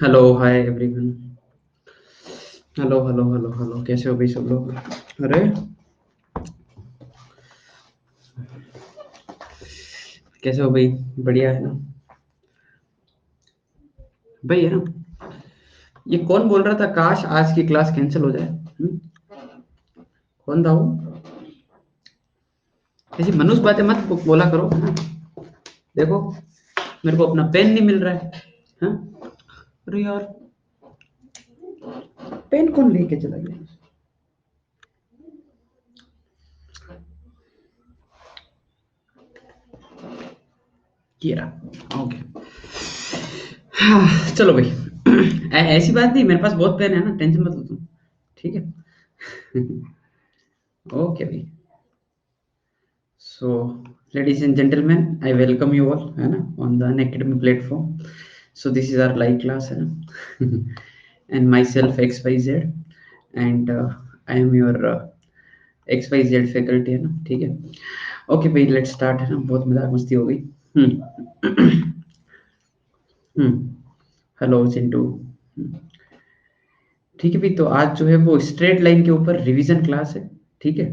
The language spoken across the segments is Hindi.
Hello, hi everyone. Hello hello hello hello, कैसे हो भाई सब लोग? अरे, कैसे हो भाई? बढ़िया है ना भाई? है ना? ये कौन बोल रहा था काश आज की क्लास कैंसिल हो जाए? कौन था वो? ऐसी मनुष्य बातें मत बोला करो, है ना? देखो, मेरे को अपना पेन नहीं मिल रहा है। हाँ? अरे यार, पेन कौन लेके चला गया? ये रहा। ओके। हाँ, चलो भाई। ऐसी बात नहीं, मेरे पास बहुत पेन है ना, टेंशन मत लो तुम। ठीक है। ओके भाई। So, ladies and gentlemen, I welcome you all, है ना, on the Unacademy platform. So this is our live class, है ना, and myself XYZ, and I am your XYZ faculty, है ना, ठीक है। ओके भाई, लेट्स स्टार्ट, है ना, बहुत मजाक मस्ती हो गई। हम्म। हम्म। हेलो चिंटू। ठीक है भाई, तो आज जो है वो स्ट्रेट लाइन के ऊपर रिवीजन क्लास है। ठीक है।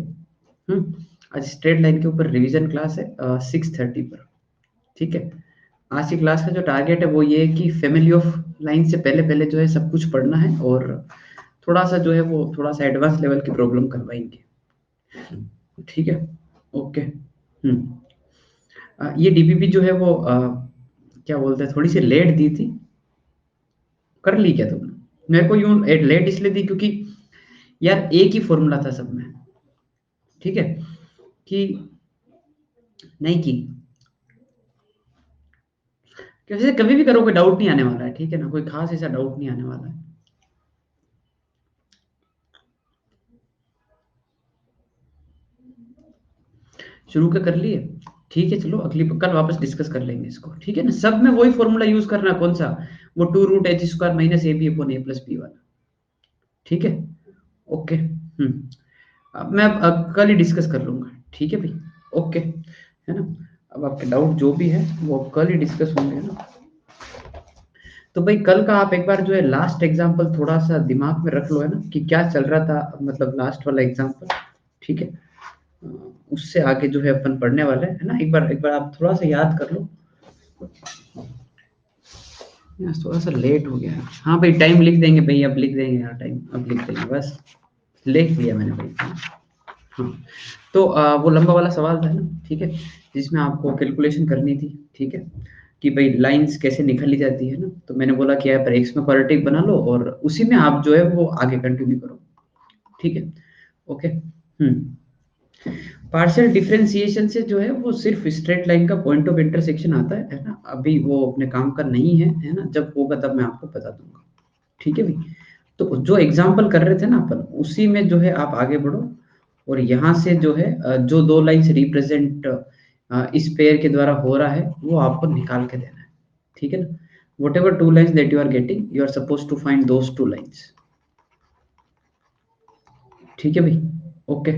आज स्ट्रेट लाइन के ऊपर रिवीजन क्लास है 6:30 पर। ठीक है। आज की क्लास का जो टारगेट है वो ये है कि फैमिली ऑफ लाइन से पहले पहले जो है सब कुछ पढ़ना है, और थोड़ा सा जो है वो थोड़ा सा एडवांस लेवल की प्रॉब्लम करवाएंगे। ठीक है। ओके। ये डीपीपी जो है वो क्या बोलते हैं, थोड़ी सी लेट दी थी। कर ली क्या तुमने? मेरे को यूं लेट इसलिए दी क्योंकि यार एक ही फॉर्मूला था सब में। ठीक है। कि नहीं की, कैसे कभी भी करो, कोई डाउट नहीं आने वाला है। ठीक है ना, कोई खास ऐसा डाउट नहीं आने वाला है। शुरू का कर लिए? ठीक है, चलो अगली कल वापस डिस्कस कर लेंगे इसको। ठीक है ना, सब में वही फॉर्मूला यूज करना है। कौन सा? वो 2√h² minus A B upon A plus B वाला। ठीक है। ओके। अब मैं कल ही डिस्कस कर लूंगा। ठीक है भाई। ओके, है ना। अब आपके डाउट जो भी है वो कल ही डिस्कस होंगे ना। तो भाई कल का आप एक बार जो है लास्ट एग्जांपल थोड़ा सा दिमाग में रख लो, है ना, कि क्या चल रहा था, मतलब लास्ट वाला एग्जांपल। ठीक है। अ, उससे आगे जो है अपन पढ़ने वाले हैं, है ना। एक बार आप थोड़ा सा याद कर लो। यार थोड़ा सा लेट हो गया। हाँ भाई, टाइम लिख देंगे भाई, अब लिख देंगे यार, टाइम अब लिख देंगे बस। लिख लिया मैंने भाई। हाँ। तो वो लंबा वाला सवाल था ना, ठीक है, जिसमें आपको कैलकुलेशन करनी थी। ठीक है, कि भाई लाइंस कैसे निकाली जाती है ना, तो मैंने बोला कि आप एक्स में क्वाड्रेटिक बना लो और उसी में आप जो है वो आगे कंटिन्यू करो। ठीक है। ओके। पार्शियल डिफरेंशिएशन से जो है वो सिर्फ स्ट्रेट लाइन का पॉइंट ऑफ इंटरसेक्शन आता है ना। अभी वो अपने काम का नहीं है ना, जब होगा तब मैं आपको बता दूंगा। ठीक है भाई। तो जो एग्जाम्पल कर रहे थे ना अपन, उसी में जो है आप आगे बढ़ो, और यहाँ से जो है जो दो लाइंस रिप्रेजेंट इस पेयर के द्वारा हो रहा है वो आपको निकाल के देना है। ठीक है ना। Whatever two lines that you are getting, you are suppose to find those two lines. ठीक है भाई। ओके।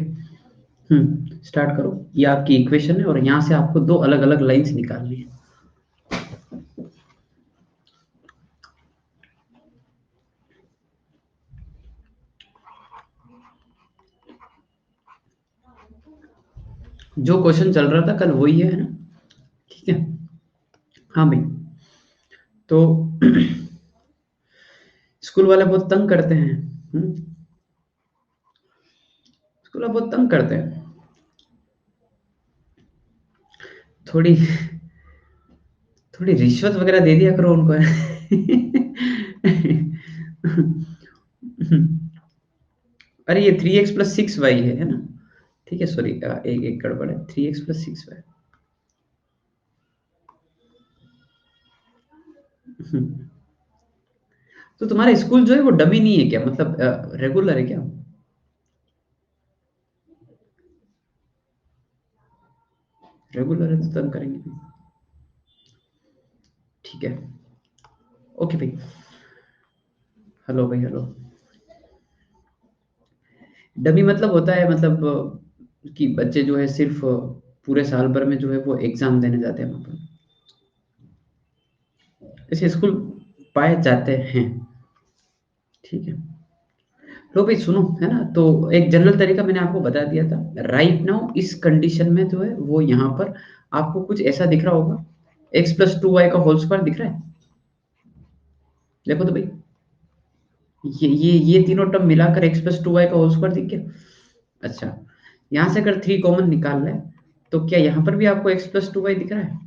स्टार्ट करो। ये आपकी इक्वेशन है और यहाँ से आपको दो अलग अलग लाइंस निकालनी है। जो क्वेश्चन चल रहा था कल वही है ना। ठीक है। हाँ भाई। तो स्कूल वाले बहुत तंग करते हैं। स्कूल वाले बहुत तंग करते हैं। थोड़ी थोड़ी रिश्वत वगैरह दे दिया करो उनको। अरे ये 3x + 6y है ना। ठीक है, सॉरी, एक एक गड़बड़ है, 3x + 6y। तो तुम्हारा स्कूल जो है वो डमी नहीं है क्या, मतलब रेगुलर है क्या? रेगुलर है तो तंग करेंगे। ठीक है। ओके भाई। हेलो भाई, हेलो। डमी मतलब होता है, मतलब कि बच्चे जो है सिर्फ पूरे साल भर में जो है वो एग्जाम देने जाते हैं वहां पर। ऐसे स्कूल पाए जाते हैं। ठीक है, लो भाई सुनो, है ना, तो एक जनरल तरीका मैंने आपको बता दिया था। राइट नाउ इस कंडीशन में जो है वो यहाँ पर आपको कुछ ऐसा दिख रहा होगा, x प्लस टू वाई का होल स्क्वायर दिख रहा है। देखो तो भाई, ये तीनों टर्म मिलाकर x प्लस टू वाई का होल स्क्वायर दिख गया। अच्छा, यहाँ से अगर थ्री कॉमन निकाल रहे हैं तो क्या यहाँ पर भी आपको x प्लस टू वाई दिख रहा है,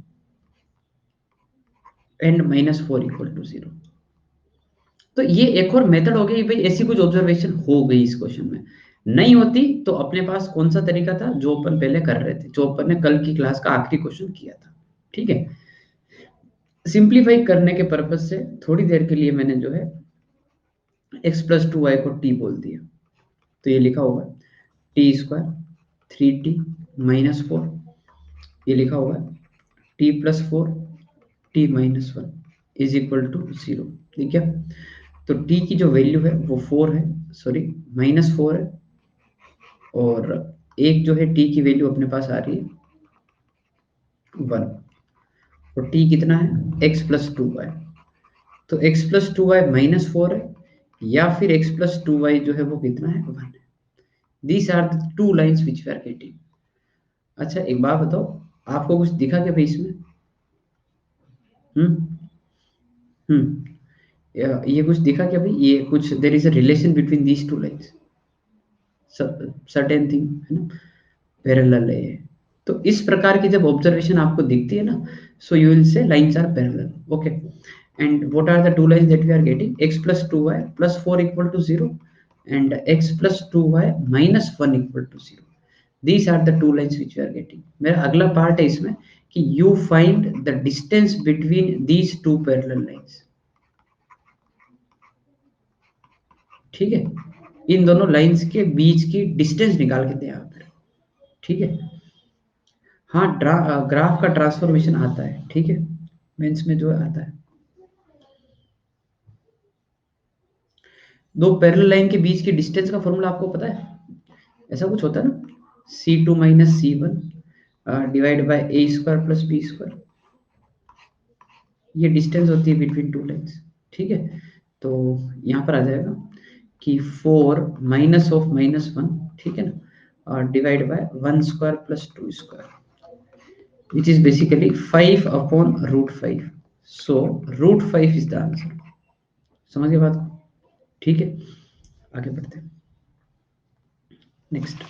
and minus four equal to zero. तो ये एक और मेथड हो गई भाई, ऐसी कुछ ऑब्जर्वेशन हो गई इस क्वेश्चन में। नहीं होती तो अपने पास कौन सा तरीका था, जो अपन पहले कर रहे थे, जो अपन ने कल की क्लास का आखिरी क्वेश्चन किया था। ठीक है, सिंप्लीफाई करने के पर्पज से थोड़ी देर के लिए मैंने जो है x प्लस टू वाई को t बोल दिया। तो ये लिखा होगा t square three t minus four, ये लिखा होगा t plus four t minus one is equal to zero. ठीक है, तो t की जो वैल्यू है वो फोर है, सॉरी माइनस फोर है, और एक जो है t की वैल्यू अपने पास आ रही है वन, और t कितना है x प्लस टू वाई। तो x plus two y minus four है, या फिर x प्लस टू वाई जो है वो कितना है वन है। These are the two lines which we are getting. अच्छा एक बात बताओ, आपको कुछ दिखा क्या भाई इसमें? हम्म ये कुछ दिखा क्या भाई, ये कुछ there is a relation between these two lines, certain thing, है ना, पैरेलल है ये। तो इस प्रकार की जब ऑब्जर्वेशन आपको दिखती है ना, so you will say lines are parallel. Okay, and what are the two lines that we are getting, x plus two y plus four equal to zero, and x plus two y minus one equal to zero. These are the two lines which we are getting। मेरा अगला पार्ट है इसमें कि you find the distance between these two parallel lines। ठीक है, इन दोनों लाइंस के बीच की डिस्टेंस निकाल के दे यहाँ पर। ठीक है, हाँ ग्राफ का ट्रांसफॉर्मेशन आता है, ठीक है, मेंस में जो है आता है। दो पैरेलल लाइन के बीच की डिस्टेंस का फॉर्मूला आपको पता है? ऐसा कुछ होता है ना, C two minus C one divide by A square plus B square, ये डिस्टेंस होती है बिटवीन टू लाइन्स। ठीक है, तो यहाँ पर आ जाएगा कि four minus of minus one, ठीक है ना, और divide by one square plus two square, which is basically five upon root five. So root five is the answer. समझ गए बात को? ठीक है, आगे बढ़ते हैं नेक्स्ट।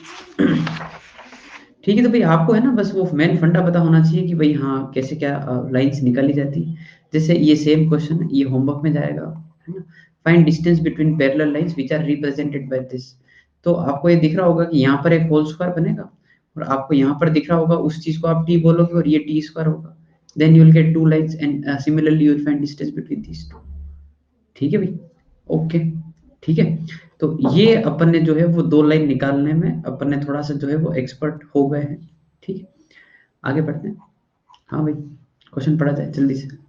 ठीक है, तो भाई आपको है ना बस वो मेन फंडा पता होना चाहिए कि भाई हाँ कैसे क्या लाइंस निकाली जाती। जैसे ये सेम क्वेश्चन है, ये होमवर्क में जाएगा, है ना, find distance between parallel lines which are represented by this. तो आपको ये दिख रहा होगा कि यहाँ पर एक होल स्क्वायर बनेगा, और आपको यहाँ पर दिख रहा होगा उस चीज को आप टी बोलोगे और ये टी स्क्वायर होगा, then you will get two lines, and similarly you will find distance between these two. ठीक है भाई, ओके, ठीक है। तो ये अपन ने जो है वो दो लाइन निकालने में अपन ने थोड़ा सा जो है वो एक्सपर्ट हो गए हैं। ठीक है, आगे बढ़ते हैं। हाँ भाई, क्वेश्चन पढ़ा जाए जल्दी से।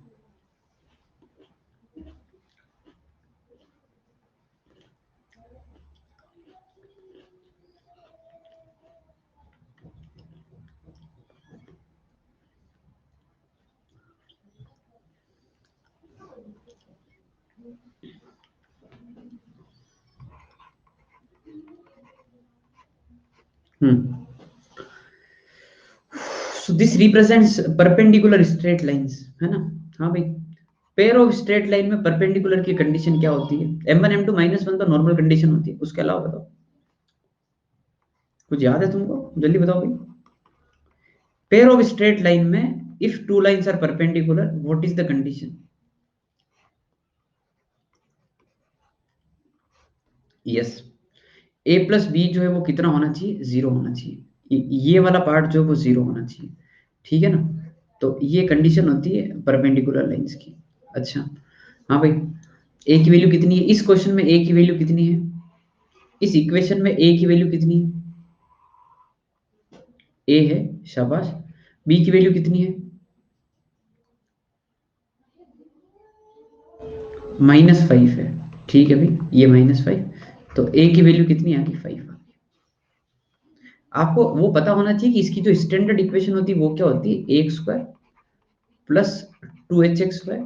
Hmm, so this represents perpendicular straight lines, है ना। हाँ भाई, पेयर ऑफ स्ट्रेट लाइन में परपेंडिकुलर की कंडीशन क्या होती है? m1 m2 माइनस वन तो नॉर्मल कंडीशन होती है, उसके अलावा बताओ, कुछ याद है तुमको? जल्दी बताओ भाई। पेयर ऑफ स्ट्रेट लाइन में if two lines are perpendicular what is the condition? Yes, a plus b जो है वो कितना होना चाहिए? जीरो होना चाहिए। ये वाला पार्ट जो है वो जीरो होना चाहिए। ठीक है ना, तो ये कंडीशन होती है परपेंडिकुलर लाइंस की। अच्छा, हाँ भाई, ए की वैल्यू कितनी है इस क्वेश्चन में? ए की वैल्यू कितनी है इस इक्वेशन में? ए की वैल्यू कितनी है? ए है, शाबाश। बी की वैल्यू कितनी है? माइनस फाइव है। ठीक है भाई, ये माइनस फाइव, तो ए की वैल्यू कितनी आ गई? फाइव। आपको वो पता होना चाहिए कि इसकी जो स्टैंडर्ड इक्वेशन होती है वो क्या होती है? X square plus two h x square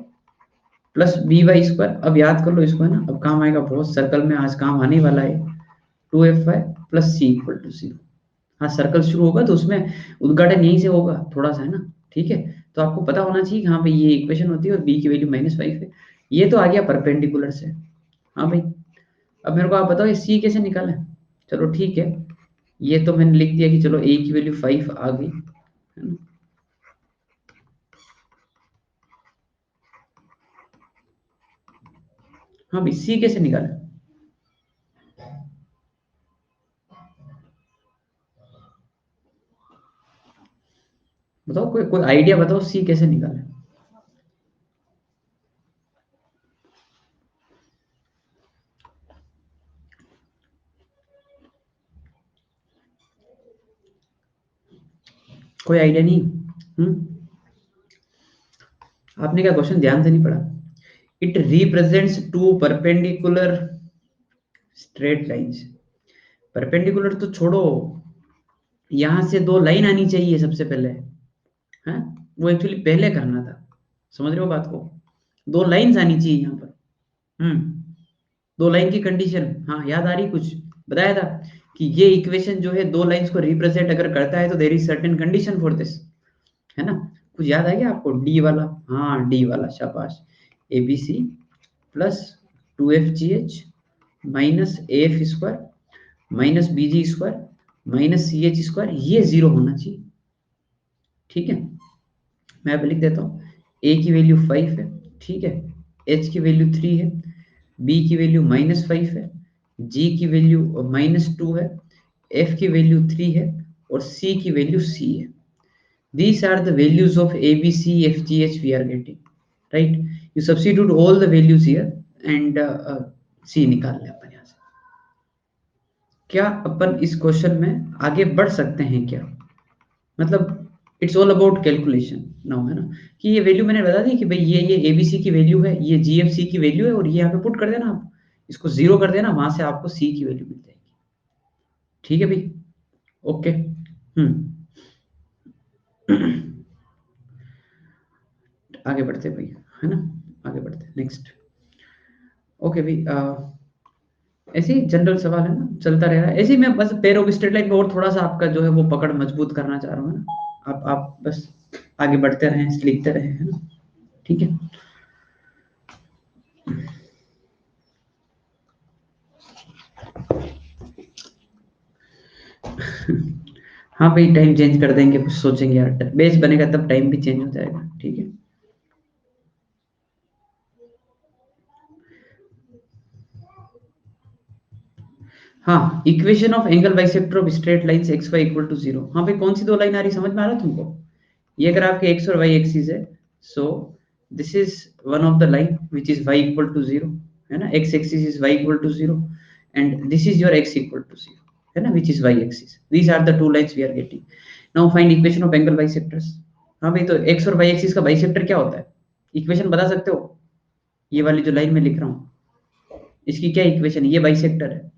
plus b y square. अब याद कर लो इसको, है ना, अब काम आएगा बहुत, सर्कल में आज काम आने वाला है। 2f(y) plus C equal to 0। हाँ, सर्कल शुरू होगा तो उसमें उद्घाटन यहीं से होगा थोड़ा सा, है ना, ठीक है। तो आपको पता होना चाहिए कि हाँ भाई ये इक्वेशन होती है और बी की वैल्यू -5 है। ये तो आ गया परपेंडिकुलर से। हाँ भाई, अब मेरे को आप बताओ ये सी कैसे निकाला है। चलो ठीक है, ये तो मैंने लिख दिया कि चलो ए की वैल्यू 5 आ गई, है ना। हाँ भाई, सी कैसे निकाला, बताओ, कोई कोई आइडिया बताओ, सी कैसे निकाला। कोई आइडिया नहीं। आपने क्या क्वेश्चन ध्यान से नहीं पढ़ा। It represents to perpendicular straight lines. Perpendicular तो छोड़ो, यहां से दो लाइन आनी चाहिए सबसे पहले, है, वो एक्चुअली पहले करना था। समझ रहे हो बात को, दो लाइंस आनी चाहिए यहाँ पर। दो लाइन की कंडीशन, हाँ याद आ रही कुछ, बताया था कि ये इक्वेशन जो है दो लाइंस को रिप्रेजेंट अगर करता है तो there is certain condition for this, है ना। कुछ याद आ गया आपको, डी वाला, हाँ डी वाला, शाबाश। A b c plus 2f(g)(h) minus a f square minus b g square minus c h square, ये जीरो होना चाहिए, ठीक है। मैं अब लिख देता हूँ, ए की वैल्यू 5 है, ठीक है, एच की वैल्यू 3 है, बी की वैल्यू -5 है, जी की वैल्यू -2 है, एफ की वैल्यू 3 है और सी की वैल्यू सी है। These are the values of A, B, C, F, G, H we are getting, right? You substitute all the values here and C निकाल लें अपन यहाँ से। क्या अपन इस क्वेश्चन में आगे बढ़ सकते हैं क्या, मतलब it's all about calculation now, है ना, कि ये वैल्यू मैंने बता दी कि भाई ये ABC की वैल्यू है, ये GFC की वैल्यू है, और ये यहाँ पे पुट कर देना आप, इसको जीरो कर देना, वहां से आपको C की वैल्यू मिल जाएगी। ठीक है भाई, ओके। आगे बढ़ते भाई, है ना, आगे बढ़ते नेक्स्ट। ओके भाई, ऐसे ही जनरल सवाल है ना, चलता रह रहा है ऐसे ही। मैं बस पैरों की स्ट्रेट लाइन पे और थोड़ा सा आपका जो है वो पकड़ मजबूत करना चाह रहा हूँ ना। आप बस आगे बढ़ते रहें, लिखते रहें, है ना, ठीक है। हाँ भाई, टाइम चेंज कर देंगे, कुछ सोचेंगे यार, बेस बनेगा तब टाइम भी चेंज हो जाएगा, ठीक है। हाँ, equation of angle bisector of straight lines x y equal to 0। हाँ भाई, कौन सी दो लाइन आ रही, समझ में आ रहा है तुमको। ये अगर आपके एक्स और वाई एक्सिस है, so this is one of the line which is y equal to 0, है ना, x axis is y equal to 0 and this is your x equal to 0, है ना, which is y axis. These are the two lines we are getting. Now find equation of angle bisectors. हाँ भाई, तो एक्स और वाई एक्सिस का बाइसेक्टर क्या होता है, इक्वेशन बता सकते हो। ये वाली जो लाइन में लिख रहा हूँ, इसकी क्या इक्वेशन है, ये बाइसेक्टर है,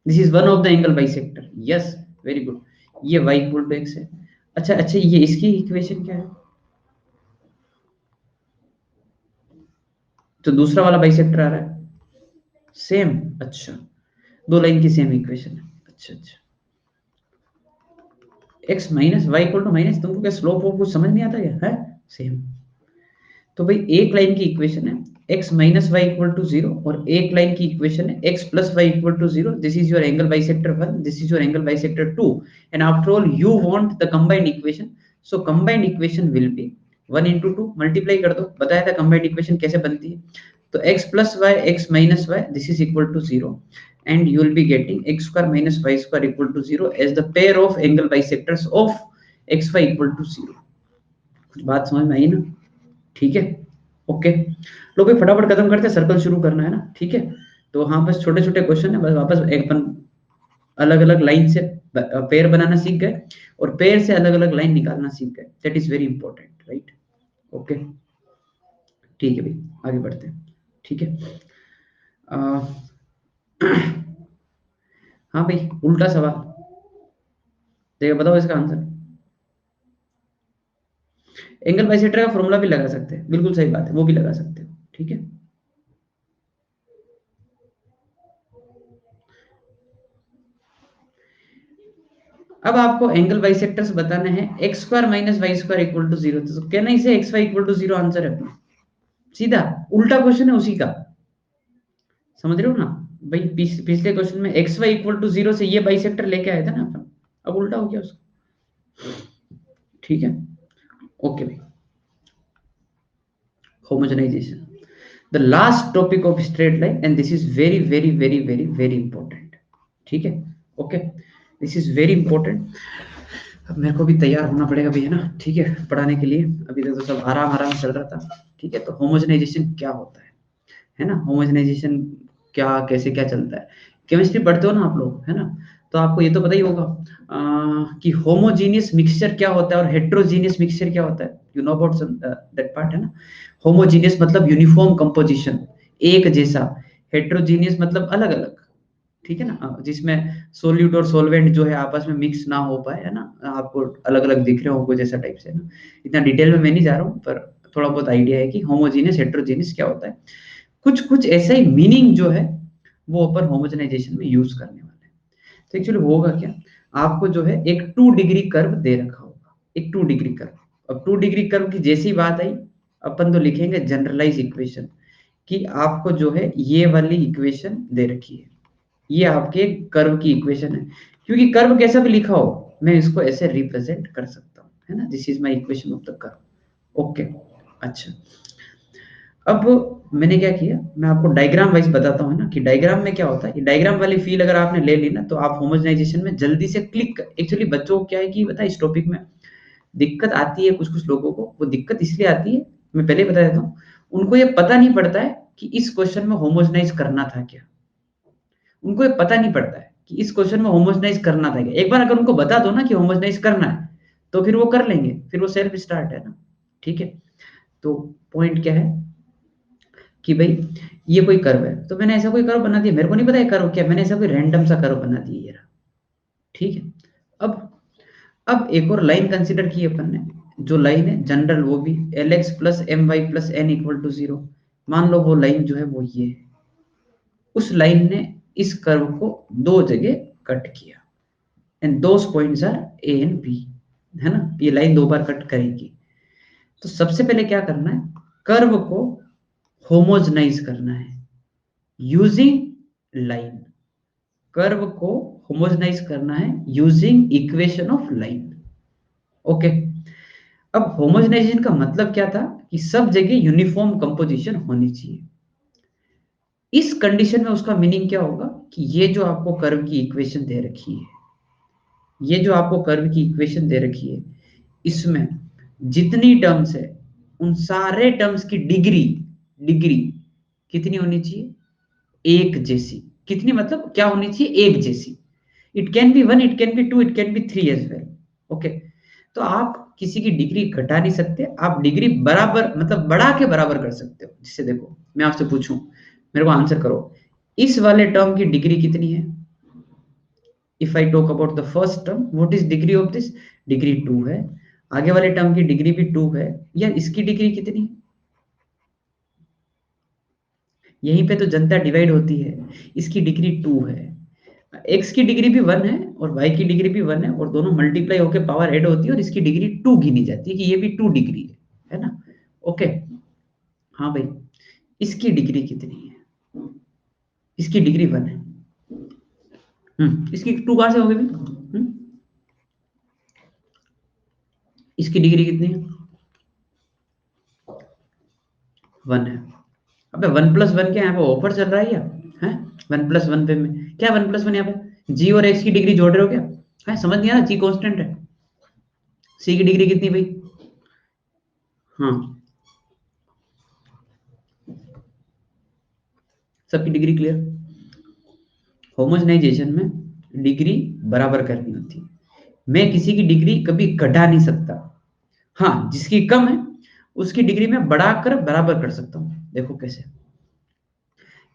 this is one of the angle bisector, yes, very good. ये y इक्वल टू एक्स है। अच्छा अच्छा, ये इसकी इक्वेशन क्या है, तो दूसरा वाला बाइसेक्टर आ रहा है सेम, अच्छा, दो लाइन की सेम इक्वेशन है, अच्छा अच्छा। x minus y equal to minus, तुमको क्या स्लोप ऑफ कुछ समझ नहीं आता क्या है, सेम। तो भाई एक लाइन की इक्वेशन है x minus y equal to 0 और एक लाइन की इक्वेशन है x plus y equal to 0। This is your angle bisector 1, this is your angle bisector 2, and after all you want the combined equation. So combined equation will be 1 into 2 multiply कर दो, बताया था कंबाइंड इक्वेशन कैसे बनती है। तो x plus y x minus y this is equal to 0 and you will be getting x square minus y square equal to 0 as the pair of angle bisectors of xy equal to 0। कुछ बात समझ में आई ना, ठीक है, ओके। लो भाई, फटाफट खत्म करते हैं, सर्कल शुरू करना है ना, ठीक है। तो हाँ, बस छोटे छोटे क्वेश्चन है, बस वापस एक अपन अलग अलग लाइन से पेयर बनाना सीख गए और पेयर से अलग अलग लाइन निकालना सीख गए, that is very important, right, okay, ठीक है भाई, आगे बढ़ते हैं, ठीक है। अ, हाँ भाई, उल्टा सवाल, देखो बताओ इसका आंसर। एंगल बाइसेक्टर का फॉर्मूला भी लगा सकते हैं, बिल्कुल सही बात है, वो भी लगा सकते हैं, ठीक है। अब आपको एंगल बाइसेक्टर्स बताने हैं, x square minus y square equal to 0, तो कहना इसे x y equal to 0 answer है अपना, सीधा उल्टा क्वेश्चन है उसी का, समझ रहे हो ना भाई। पिछले क्वेश्चन में एक्स वाई इक्वल टू 0 से ये बाइसेक्टर लेके आए थे ना अपन, अब उल्टा हो गया उसका, ठीक है। ओके भाई, homogenization, the last topic of straight line, and this is very very very very very important, ठीक है। Okay, this is very important. अब मेरे को भी तैयार होना पड़ेगा भैया ना, ठीक है, पढ़ाने के लिए। अभी तक तो सब आराम आराम चल रहा था, ठीक है। तो होमोजेनाइजेशन क्या होता है ना, होमोजेनाइजेशन क्या, कैसे क्या चलता है। केमिस्ट्री पढ़ते हो ना आप लोग, है ना, तो आपको ये तो पता ही होगा कि होमोजीनियस मिक्सचर क्या होता है और हेट्रोजीनियस मिक्सचर क्या होता है, you know about that part, है ना। होमोजीनियस मतलब यूनिफॉर्म कंपोजिशन, एक जैसा। हेट्रोजीनियस मतलब अलग अलग, ठीक है ना, जिसमें सोल्यूट और सोलवेंट जो है आपस में मिक्स ना हो पाए, है ना, आपको अलग अलग दिख रहे हो कुछ ऐसा टाइप से, है ना। इतना डिटेल में मैं नहीं जा रहा हूँ, पर थोड़ा बहुत आइडिया है कि होमोजीनियस हेट्रोजीनियस क्या होता है। कुछ कुछ ऐसा ही मीनिंग जो है वो अपन होमोजेनाइजेशन में यूज करने वाले हैं। तो एक्चुअली होगा क्या, आपको जो है एक 2 डिग्री कर्व दे रखा होगा, एक 2 डिग्री कर्व। अब 2 डिग्री कर्व की जैसी बात आई, अपन तो लिखेंगे जनरलाइज इक्वेशन, कि आपको जो है ये वाली इक्वेशन दे रखी है, ये आपके कर्व की इक्वेशन है। क्योंकि कर्व कैसा भी लिखा हो, मैं इसको ऐसे रिप्रेजेंट कर सकता हूँ, है ना, this is my equation of the curve. Okay, अच्छा। अब मैंने क्या किया, मैं आपको डायग्राम वाइज बताता हूँ ना, कि डायग्राम में क्या होता है। डायग्राम वाली फील अगर आपने ले ली ना, तो आप होमोजेनाइजेशन में जल्दी से क्लिक। एक्चुअली बच्चों को क्या है कि बता, इस टॉपिक में दिक्कत आती है कुछ कुछ लोगों को, वो दिक्कत इसलिए आती है, मैं पहले बता देता हूँ, उनको ये पता नहीं पड़ता है कि इस क्वेश्चन में होमोजेनाइज करना था क्या। उनको ये पता नहीं पड़ता है कि इस क्वेश्चन में होमोजेनाइज करना था क्या। एक बार अगर उनको बता दो ना कि होमोजेनाइज करना है, तो फिर वो कर लेंगे, फिर वो सेल्फ स्टार्ट है ना, ठीक है। तो पॉइंट क्या है कि भाई ये कोई कर्व है, तो मैंने ऐसा कोई कर्व बना दिया, मेरे को नहीं पता है कर्व क्या, मैंने ऐसा कोई रैंडम सा कर्व बना दिया ये रहा, ठीक है। अब एक और लाइन कंसीडर की अपन ने, जो लाइन है जनरल, वो भी l x plus m y plus n equal to 0। मान लो वो लाइन जो है वो ये है, उस लाइन ने इस कर्व को दो जगह कट किया, and those points are A and B, है ना, ये लाइन दो बार कट करेगी। तो सबसे पहले क्या करना है, कर्व को होमोजेनाइज करना है यूजिंग लाइन, कर्व को होमोजेनाइज करना है using equation of line. Okay, अब होमोजेनाइजेशन का मतलब क्या था, कि सब जगह यूनिफॉर्म कंपोजिशन होनी चाहिए। इस कंडीशन में उसका मीनिंग क्या होगा, कि ये जो आपको कर्व की इक्वेशन दे रखी है, ये जो आपको कर्व की इक्वेशन दे रखी है, इसमें जितनी टर्म्स है, उन सारे टर्म्स की डिग्री, डिग्री कितनी होनी चाहिए, एक जैसी। कितनी मतलब क्या होनी चाहिए, एक जैसी। It can be 1, it can be 2, it can be 3 as well. Okay, तो आप किसी की डिग्री घटा नहीं सकते, आप डिग्री बराबर मतलब बढ़ा के बराबर कर सकते हो। जिससे देखो, मैं आपसे पूछूं, मेरे को आंसर करो, इस वाले टर्म की डिग्री कितनी है। If I talk about the first term, what is degree of this, degree 2 है। आगे वाले टर्म की डिग्री भी 2 है, या इसकी डिग्री कितनी है। यहीं पे तो जनता डिवाइड होती है, इसकी डिग्री 2 है। एक्स की डिग्री भी 1 है और वाई की डिग्री भी 1 है, और दोनों मल्टीप्लाई होकर पावर ऐड होती है, और इसकी डिग्री 2 गिनी जाती है कि ये भी 2 डिग्री है ना। ओके, हाँ भाई, इसकी डिग्री कितनी है, इसकी डिग्री 1 है। इसकी 2 कहां से हो गई भाई। इसकी डिग्री कितनी है, 1 है। अबे 1+1 क्या यहाँ पे ऑफर चल रहा है क्या, है 1+1 पे में क्या, 1+1 यहाँ पे जी और एक्स की डिग्री जोड़ रहे हो क्या, है समझ नहीं आ रहा, जी कांस्टेंट है। सी की डिग्री कितनी भाई, हाँ, सबकी डिग्री क्लियर। होमोजेनाइजेशन में डिग्री बराबर करनी होती है, मैं किसी की डिग्री कभी घटा नहीं सकता। हाँ, जिसकी कम है उसकी डिग्री में बढ़ाकर बराबर कर सकता हूँ, देखो कैसे।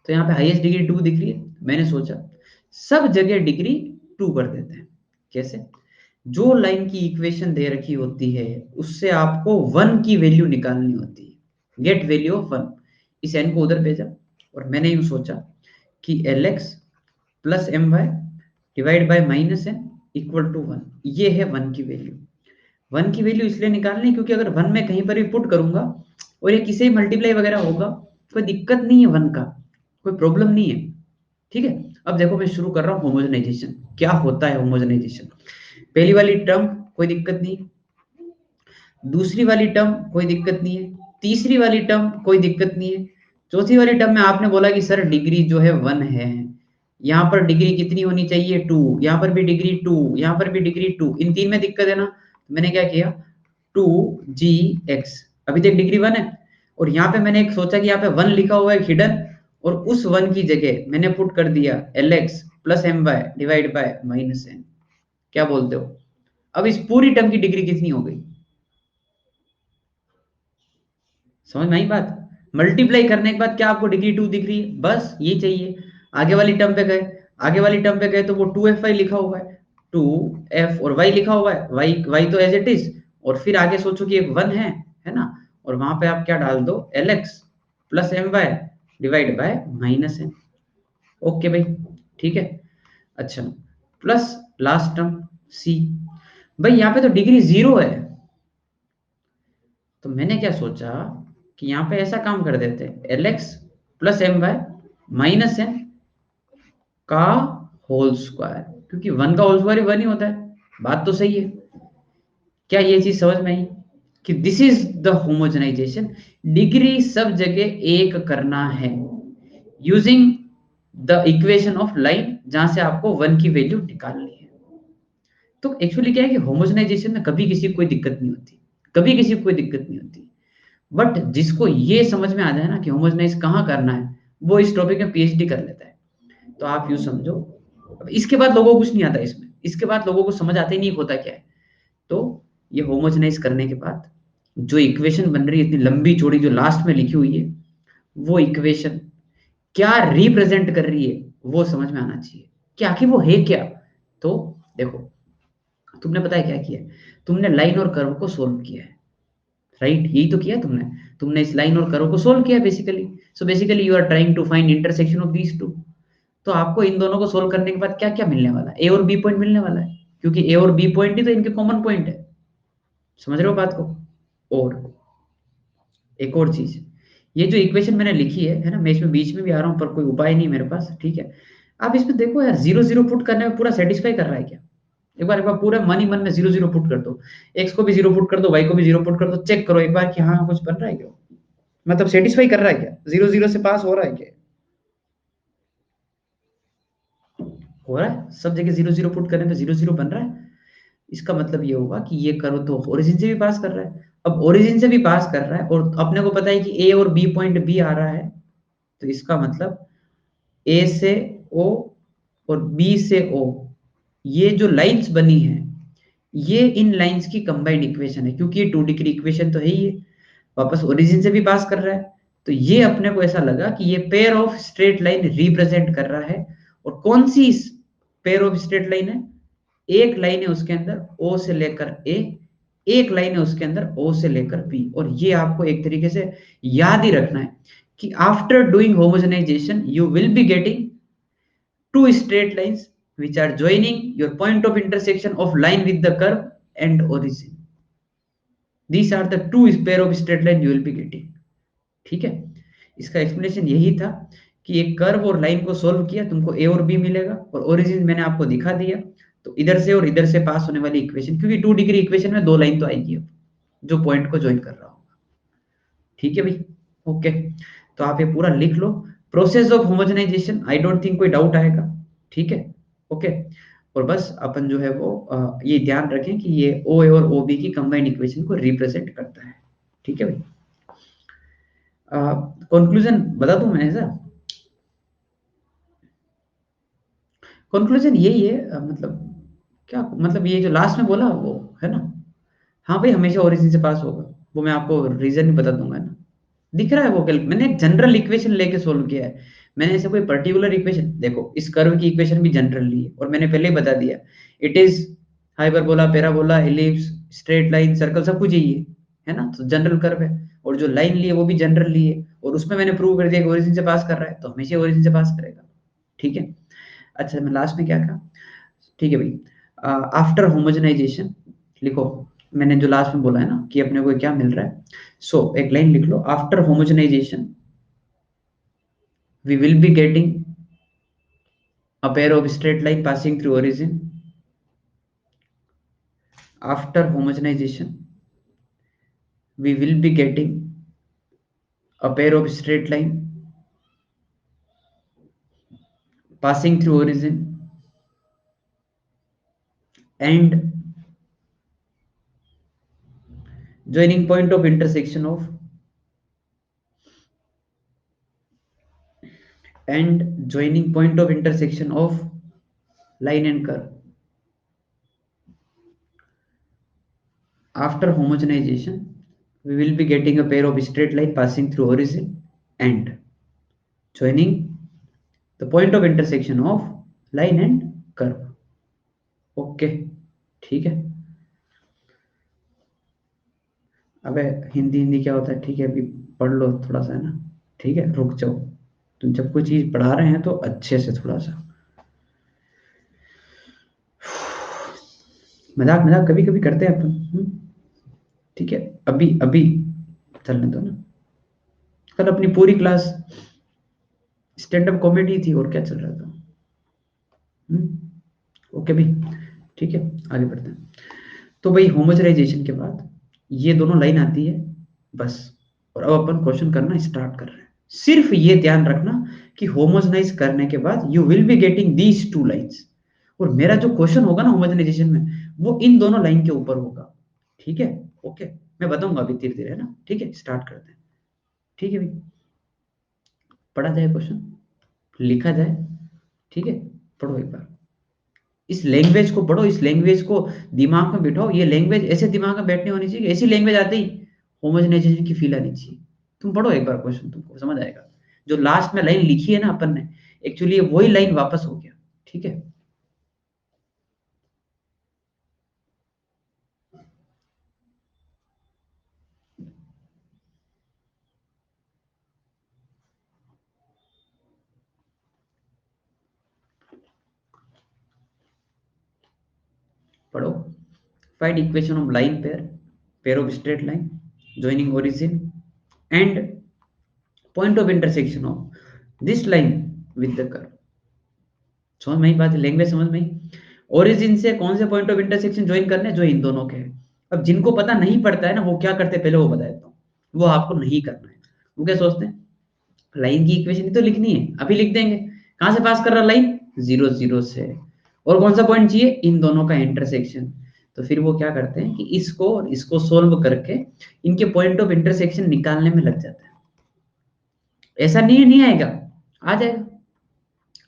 तो यहाँ पे हाईएस्ट डिग्री 2 दिख रही है, मैंने सोचा सब जगह डिग्री 2 कर देते हैं। कैसे, जो लाइन की इक्वेशन दे रखी होती है उससे आपको 1 की वैल्यू निकालनी होती है, गेट वैल्यू ऑफ 1। इस n को उधर भेजा और मैंने यूं सोचा कि Lx plus my divide by minus n equal to 1, ये है 1 की वैल्यू। 1 की वैल्यू इसलिए निकालनी क्योंकि अगर 1 में कहीं पर भी पुट करूंगा और ये किसी मल्टीप्लाई वगैरह होगा, कोई दिक्कत नहीं है, 1 का कोई प्रॉब्लम नहीं है। ठीक है, अब देखो मैं शुरू कर रहा हूँ होमोजेनाइजेशन। क्या होता है होमोजेनाइजेशन? पहली वाली टर्म कोई दिक्कत नहीं, दूसरी वाली टर्म कोई दिक्कत नहीं है, तीसरी वाली टर्म कोई दिक्कत नहीं है, चौथी वाली टर्म में आपने बोला कि सर डिग्री जो है 1 है, यहाँ पर डिग्री कितनी होनी चाहिए 2, यहाँ पर भी डिग्री 2, यहाँ पर भी डिग्री 2, इन तीन में दिक्कत है ना। तो मैंने क्या किया 2gx, अभी तक डिग्री 1 है और यहाँ पे मैंने एक सोचा कि यहाँ पे 1 लिखा हुआ है हिडन और उस 1 की जगह मैंने पुट कर दिया Lx plus my divide by minus n। क्या बोलते हो? अब इस पूरी टर्म की डिग्री कितनी हो गई? समझ में आई बात? मल्टीप्लाई करने के बाद क्या आपको डिग्री 2 दिख रही है? बस ये चाहिए। आगे वाली टर्म पे गए, आगे वाली टर्म पे गए तो वो 2fy लिखा हुआ है, 2f और y लिखा हुआ है, y तो एज इट इज, और फिर आगे सोचो कि एक 1 है ना, और वहां पे आप क्या डाल दो Lx plus my divide by minus n। Okay भाई, ठीक है। अच्छा, प्लस लास्ट टर्म c। भाई यहाँ पे तो डिग्री 0 है, तो मैंने क्या सोचा कि यहाँ पे ऐसा काम कर देते हैं, Lx plus my minus n का होल स्क्वायर, क्योंकि 1 का होल स्क्वायर 1 ही होता है। बात तो सही है। क्या ये चीज समझ में आई कि this is the homogenization? Degree सब जगह एक करना है using the equation of line, जहां से आपको 1 की वैल्यू निकालनी है। तो एक्चुअली क्या है कि होमोजेनाइजेशन में कभी किसी को कोई दिक्कत नहीं होती, कभी किसी को कोई दिक्कत नहीं होती। बट जिसको ये समझ में आ जाए ना कि होमोजेनाइज कहाँ करना है, वो इस टॉपिक में पीएचडी कर लेता है। तो आप यूं समझो, अब इसके बाद लोगों को कुछ नहीं आता इसमें, इसके बाद लोगों को समझ आते ही नहीं होता क्या है। तो ये होमोजेनाइज करने के बाद जो इक्वेशन बन रही है इतनी लंबी चौड़ी जो लास्ट में लिखी हुई है, वो इक्वेशन क्या रिप्रेजेंट कर रही है वो समझ में आना चाहिए कि आखिर वो है क्या। तो देखो, तुमने पता है क्या किया? तुमने लाइन और कर्व को सोल्व किया है, राइट? यही तो किया तुमने, तुमने इस लाइन और कर्व को सोल्व किया basically. So basically you are trying to find intersection of these two. तो आपको इन दोनों को सोल्व करने के बाद क्या क्या मिलने वाला है? ए और बी पॉइंट मिलने वाला है, क्योंकि ए और बी पॉइंट ही तो इनके कॉमन पॉइंट है। समझ रहे हो बात को? और एक और चीज, ये जो इक्वेशन मैंने लिखी है ना, मैं इसमें बीच में भी आ रहा हूँ पर कोई उपाय नहीं मेरे पास, ठीक है। आप इसमें देखो यार, 0 0 पुट करने में पूरा सेटिस्फाई कर रहा है क्या? एक बार पूरा मन ही मन में 0 0 पुट कर दो, एक्स को भी 0 पुट कर दो, वाई को भी 0 पुट कर दो, चेक करो एक बार कि हाँ कुछ बन रहा है क्या, मतलब सेटिस्फाई कर रहा है क्या, 0 0 से पास हो रहा है क्या? हो रहा है, सब जगह 0 0 पुट करने पे 0 0 बन रहा है। इसका मतलब ये होगा कि ये कर्व तो ओरिजिन से भी पास कर रहा है। अब ओरिजिन से भी पास कर रहा है और अपने को पता है कि ए और बी पॉइंट बी आ रहा है, तो इसका मतलब ए से ओ और बी से ओ, ये जो लाइंस बनी है ये इन लाइंस की कंबाइंड इक्वेशन है, क्योंकि ये 2 डिग्री इक्वेशन तो है ही है, वापस ओरिजिन से भी पास कर रहा है। तो ये अपने को ऐसा लगा कि ये pair of straight line represent कर रहा है। और कौन सी पेयर ऑफ स्ट्रेट लाइन है? एक लाइन है उसके अंदर ओ से लेकर ए, एक लाइन है उसके अंदर ओ से लेकर बी। और ये आपको एक तरीके से याद ही रखना है कि after doing homogenization you will be getting two straight lines which are joining your point of intersection of line with the curve and origin. These are the two pair of straight line you will be getting. ठीक है, इसका एक्सप्लेनेशन यही था कि एक कर्व और लाइन को सोल्व किया तुमको ए और बी मिलेगा, और ओरिजिन मैंने आपको दिखा दिया। तो इधर से और इधर से पास होने वाली इक्वेशन, क्योंकि 2 डिग्री इक्वेशन में 2 लाइन तो आएगी अब जो पॉइंट को ज्वाइन कर रहा होगा। ठीक है भाई, ओके। तो आप ये पूरा लिख लो, process of homogenization, I don't think कोई डाउट आएगा। ठीक है, ओके। और बस अपन जो है वो ये ध्यान रखें कि ये ओ ए और ओ बी की कंबाइंड इक्वेशन को रिप्रेजेंट करता है। ठीक है भाई, कंक्लूजन बता दूं मैं सर? कंक्लूजन यही है, मतलब क्या, मतलब ये जो लास्ट में बोला वो है ना, हाँ भाई हमेशा ओरिजिन से पास होगा, वो मैं आपको रीजन भी बता दूंगा ना। दिख रहा है वो मैंने एक जनरल इक्वेशन लेके सोल्व किया है, मैंने ऐसे कोई पर्टिकुलर इक्वेशन, देखो इस कर्व की इक्वेशन भी जनरल ली है और मैंने पहले ही बता दिया, it is hyperbola, parabola, ellipse, straight line, circle, सब कुछ यही है ना। तो जनरल कर्व है, और जो लाइन ली है वो भी जनरल ली है, और उसमें मैंने प्रूव कर दिया कि ओरिजिन से पास कर रहा है, तो हमेशा ओरिजिन से पास करेगा। ठीक है, अच्छा मैं लास्ट में क्या कहा, ठीक है भाई, आफ्टर होमोजेनाइजेशन लिखो, मैंने जो लास्ट में बोला है ना कि अपने को क्या मिल रहा है, सो एक लाइन लिख लो, after homogenization we will be getting a pair of straight line passing through origin. After homogenization we will be getting a pair of straight line passing through origin and joining point of intersection of line and curve. After homogenization we will be getting a pair of straight line passing through origin and joining the point of intersection of line and curve. Okay ठीक है, अबे हिंदी हिंदी क्या होता है, ठीक है अभी पढ़ लो थोड़ा सा, है ना, ठीक है रुक जाओ, तुम जब कोई चीज पढ़ा रहे हैं तो अच्छे से थोड़ा सा, मजाक मजाक कभी कभी करते हैं अपन, ठीक है, अभी अभी चलने दो ना, कल अपनी पूरी क्लास स्टैंड अप कॉमेडी थी और क्या चल रहा था, ओके भाई, ठीक है आगे बढ़ते हैं। तो भाई होमोजेनाइजेशन के बाद ये दोनों लाइन आती है बस, और अब अपन क्वेश्चन करना स्टार्ट कर रहे हैं। सिर्फ ये ध्यान रखना कि होमोजेनाइज करने के बाद you will be getting these two lines, और मेरा जो क्वेश्चन होगा ना होमोजेनाइजेशन में वो इन दोनों लाइन के ऊपर होगा, ठीक है, ओके मैं बताऊंगा अभी धीरे धीरे, है ना, ठीक है स्टार्ट करते हैं, ठीक है भाई, पढ़ा जाए क्वेश्चन, लिखा जाए, ठीक है, पढ़ो एक बार, इस लैंग्वेज को पढ़ो, इस लैंग्वेज को दिमाग में बिठाओ, ये लैंग्वेज ऐसे दिमाग में बैठनी होनी चाहिए, ऐसी लैंग्वेज आते ही होमोजेनाइजेशन की फील आनी चाहिए। तुम पढ़ो एक बार क्वेश्चन, तुमको समझ आएगा, जो लास्ट में लाइन लिखी है ना अपन ने, एक्चुअली वही लाइन वापस हो गया, ठीक है, पढ़ो, find equation of line pair, pair of straight line joining origin and point of intersection of this line with the curve। समझ में आई बात, लैंग्वेज समझ में आई, ओरिजिन से कौन से पॉइंट ऑफ इंटरसेक्शन ज्वाइन करने, जो इन दोनों के हैं। अब जिनको पता नहीं पड़ता है ना वो क्या करते हैं, पहले वो बता देता हूँ, वो आपको नहीं करना है, वो क्या सोचते हैं, लाइन की इक्वेशन ही तो लिखनी है, अभी लिख देंगे, कहां से पास कर रहा लाइन, 0 0 से, और कौन सा पॉइंट चाहिए, इन दोनों का इंटरसेक्शन, तो फिर वो क्या करते हैं कि इसको और इसको सोल्व करके इनके पॉइंट ऑफ इंटरसेक्शन निकालने में लग जाता है। ऐसा नहीं है नहीं आएगा, आ जाएगा,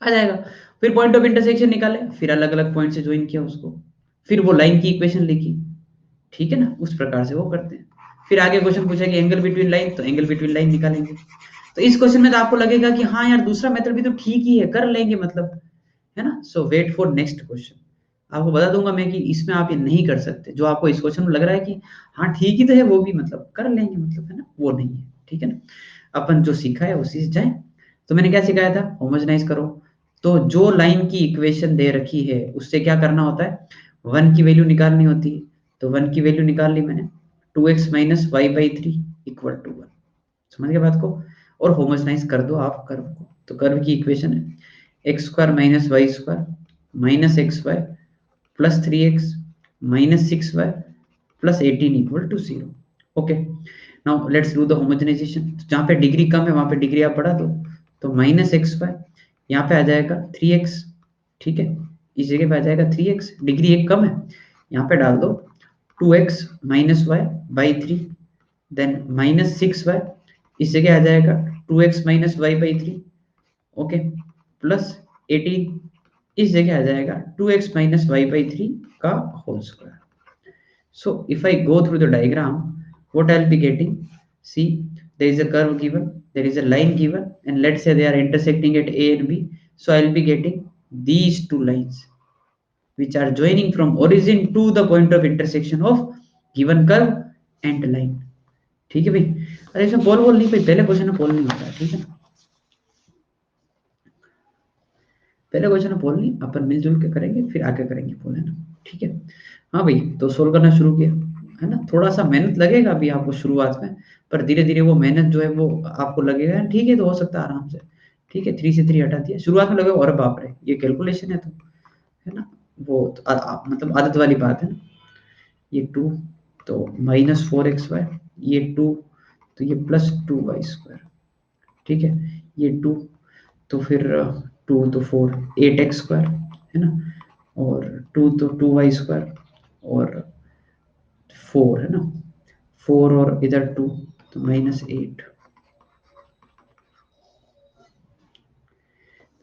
आ जाएगा, फिर पॉइंट ऑफ इंटरसेक्शन निकाले, फिर अलग अलग पॉइंट से ज्वाइन किया उसको, फिर वो लाइन की इक्वेशन लिखी, ठीक है ना, उस प्रकार से वो करते हैं। फिर आगे क्वेश्चन पूछा कि एंगल बिटवीन लाइन, तो एंगल बिटवीन लाइन निकालेंगे। तो इस क्वेश्चन में तो आपको लगेगा कि हाँ यार दूसरा मेथड भी तो ठीक ही है, कर लेंगे मतलब, है ना, सो वेट फॉर नेक्स्ट क्वेश्चन। आपको बता दूंगा मैं कि इसमें आप ये नहीं कर सकते, जो आपको इस क्वेश्चन में लग रहा है कि हाँ ठीक ही तो है, वो भी मतलब कर लेंगे मतलब, है ना, वो नहीं है, ठीक है ना, अपन जो सीखा है उसी से जाए। तो मैंने क्या सिखाया था, होमोजेनाइज करो, तो जो लाइन की इक्वेशन दे रखी है उससे क्या करना होता है, वन की वैल्यू निकालनी होती है, तो वन की वैल्यू निकाल ली मैंने, 2x minus Y by three equal to 1, समझ गए बात को, और होमोजेनाइज कर दो आप कर्व को, तो कर्व की इक्वेशन है x square minus y square minus x y plus 3x minus 6y plus 18 equal to 0। Okay, now let's do the homogenization, जहाँ पे डिग्री कम है वहां पे डिग्री आप बढ़ा दो, तो माइनस एक्स वाई यहाँ पे आ जाएगा 3x, ठीक है, इस जगह पे आ जाएगा 3x, डिग्री एक कम है, यहाँ पे डाल दो 2x minus Y by three, then minus 6y, इस जगह आ जाएगा 2x minus Y by three, okay, plus 18, इस जगह आ जाएगा 2x minus Y by three का whole square. So if I go through the diagram, what I'll be getting, see there is a curve given, there is a line given, and let's say they are intersecting at A and B, so I'll be getting these two lines which are joining from origin to the point of intersection of given curve and line, ठीक है भाई। अरे इसमें पोल वोल नहीं भाई, पहले क्वेश्चन में पोल नहीं होता है, ठीक है। पहले क्वेश्चन में पोल नहीं, अपन मिलजुल के करेंगे फिर आके करेंगे पोल, है ना, ठीक है। हाँ भाई, तो सोल्व करना शुरू किया, है ना। थोड़ा सा मेहनत लगेगा अभी आपको शुरुआत में, पर धीरे धीरे वो मेहनत जो है वो आपको लगेगा, ठीक है, तो हो सकता है आराम से। ठीक है, 3 से 3 हटा दिया, शुरुआत में लगेगा और बाप रे ये कैलकुलेशन है, तो है ना, वो तो मतलब आदत वाली बात है ना। ये 2 तो -4xy, ये 2 तो ये +2y², ठीक है। ये 2 तो फिर 2 तो 4 8x² है ना, और 2 तो 2y² और 4 है ना, 4 और इधर 2 तो -8।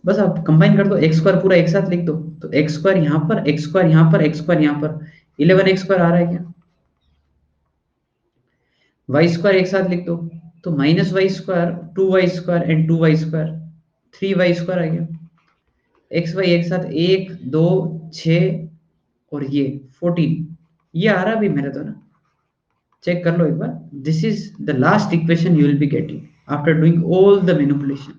बस आप कंबाइन कर दो, x² पूरा एक साथ लिख दो, तो x² यहाँ पर, x² यहाँ पर, x² यहाँ पर, 11x² आ रहा है क्या, y² एक साथ लिख दो, तो -y², 2y² and 2y², 3y² आ गया। एक्स वाई एक साथ 1 2 6 और ये 14, ये आ रहा भी मेरे तो ना, चेक कर लो एक बार। This is the last equation you will be getting after doing all the manipulation.